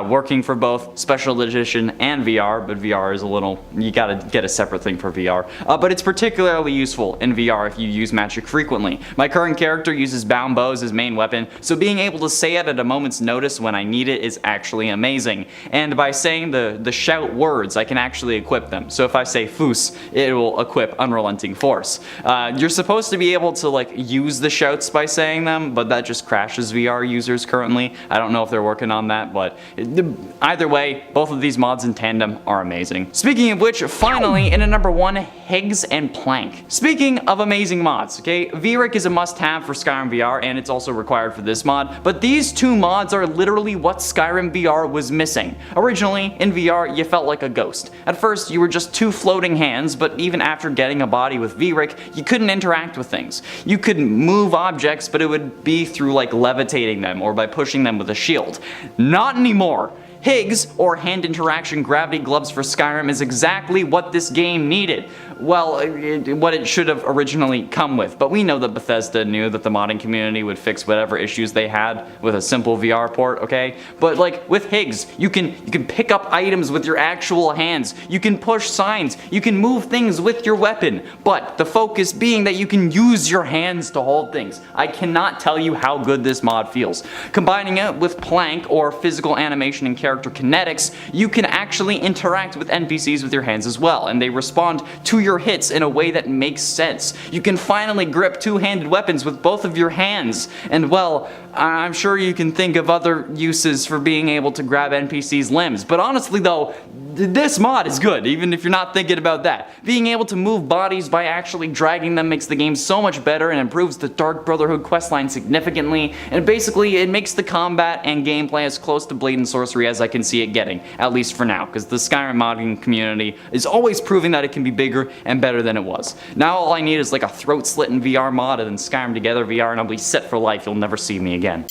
working for both Special Edition and VR, but VR is a little, you gotta get a separate thing for VR. But it's particularly useful in VR if you use magic frequently. My current character uses bound bow as his main weapon, so being able to say it at a moment's notice when I need it is actually amazing. And by saying the shout words, I can actually equip them. So if I say Foos, it will equip Unrelenting Force. You're supposed to be able to like use the shouts by saying them, but that just crashes VR users currently. I don't know if they're working on that, but either way, both of these mods in tandem are amazing. Speaking of which, finally, in at number 1, Higgs and Plank. Speaking of amazing mods, okay, Virik is a must-have for Skyrim VR, and it's also required for this mod, but these two mods are literally what Skyrim VR was missing. Originally, in VR, you felt like a ghost. At first, you were just two floating hands, but even after getting a body with Virik, you couldn't interact with things. You could move objects, but it would be through like levitating them or by pushing them with a shield. Not anymore. Higgs, or Hand Interaction Gravity Gloves for Skyrim, is exactly what this game needed. Well, what it should have originally come with, but we know that Bethesda knew that the modding community would fix whatever issues they had with a simple VR port, okay? But like with Higgs, you can pick up items with your actual hands, you can push signs, you can move things with your weapon, but the focus being that you can use your hands to hold things. I cannot tell you how good this mod feels. Combining it with Plank, or physical animation and character kinetics, you can actually interact with NPCs with your hands as well, and they respond to your hits in a way that makes sense. You can finally grip two-handed weapons with both of your hands, and well, I'm sure you can think of other uses for being able to grab NPCs' limbs. But honestly though, this mod is good, even if you're not thinking about that. Being able to move bodies by actually dragging them makes the game so much better and improves the Dark Brotherhood questline significantly, and basically it makes the combat and gameplay as close to Blade and Sorcery as I can see it getting, at least for now, because the Skyrim modding community is always proving that it can be bigger and better than it was. Now all I need is like a throat slit in VR mod and then Skyrim Together VR and I'll be set for life. You'll never see me again.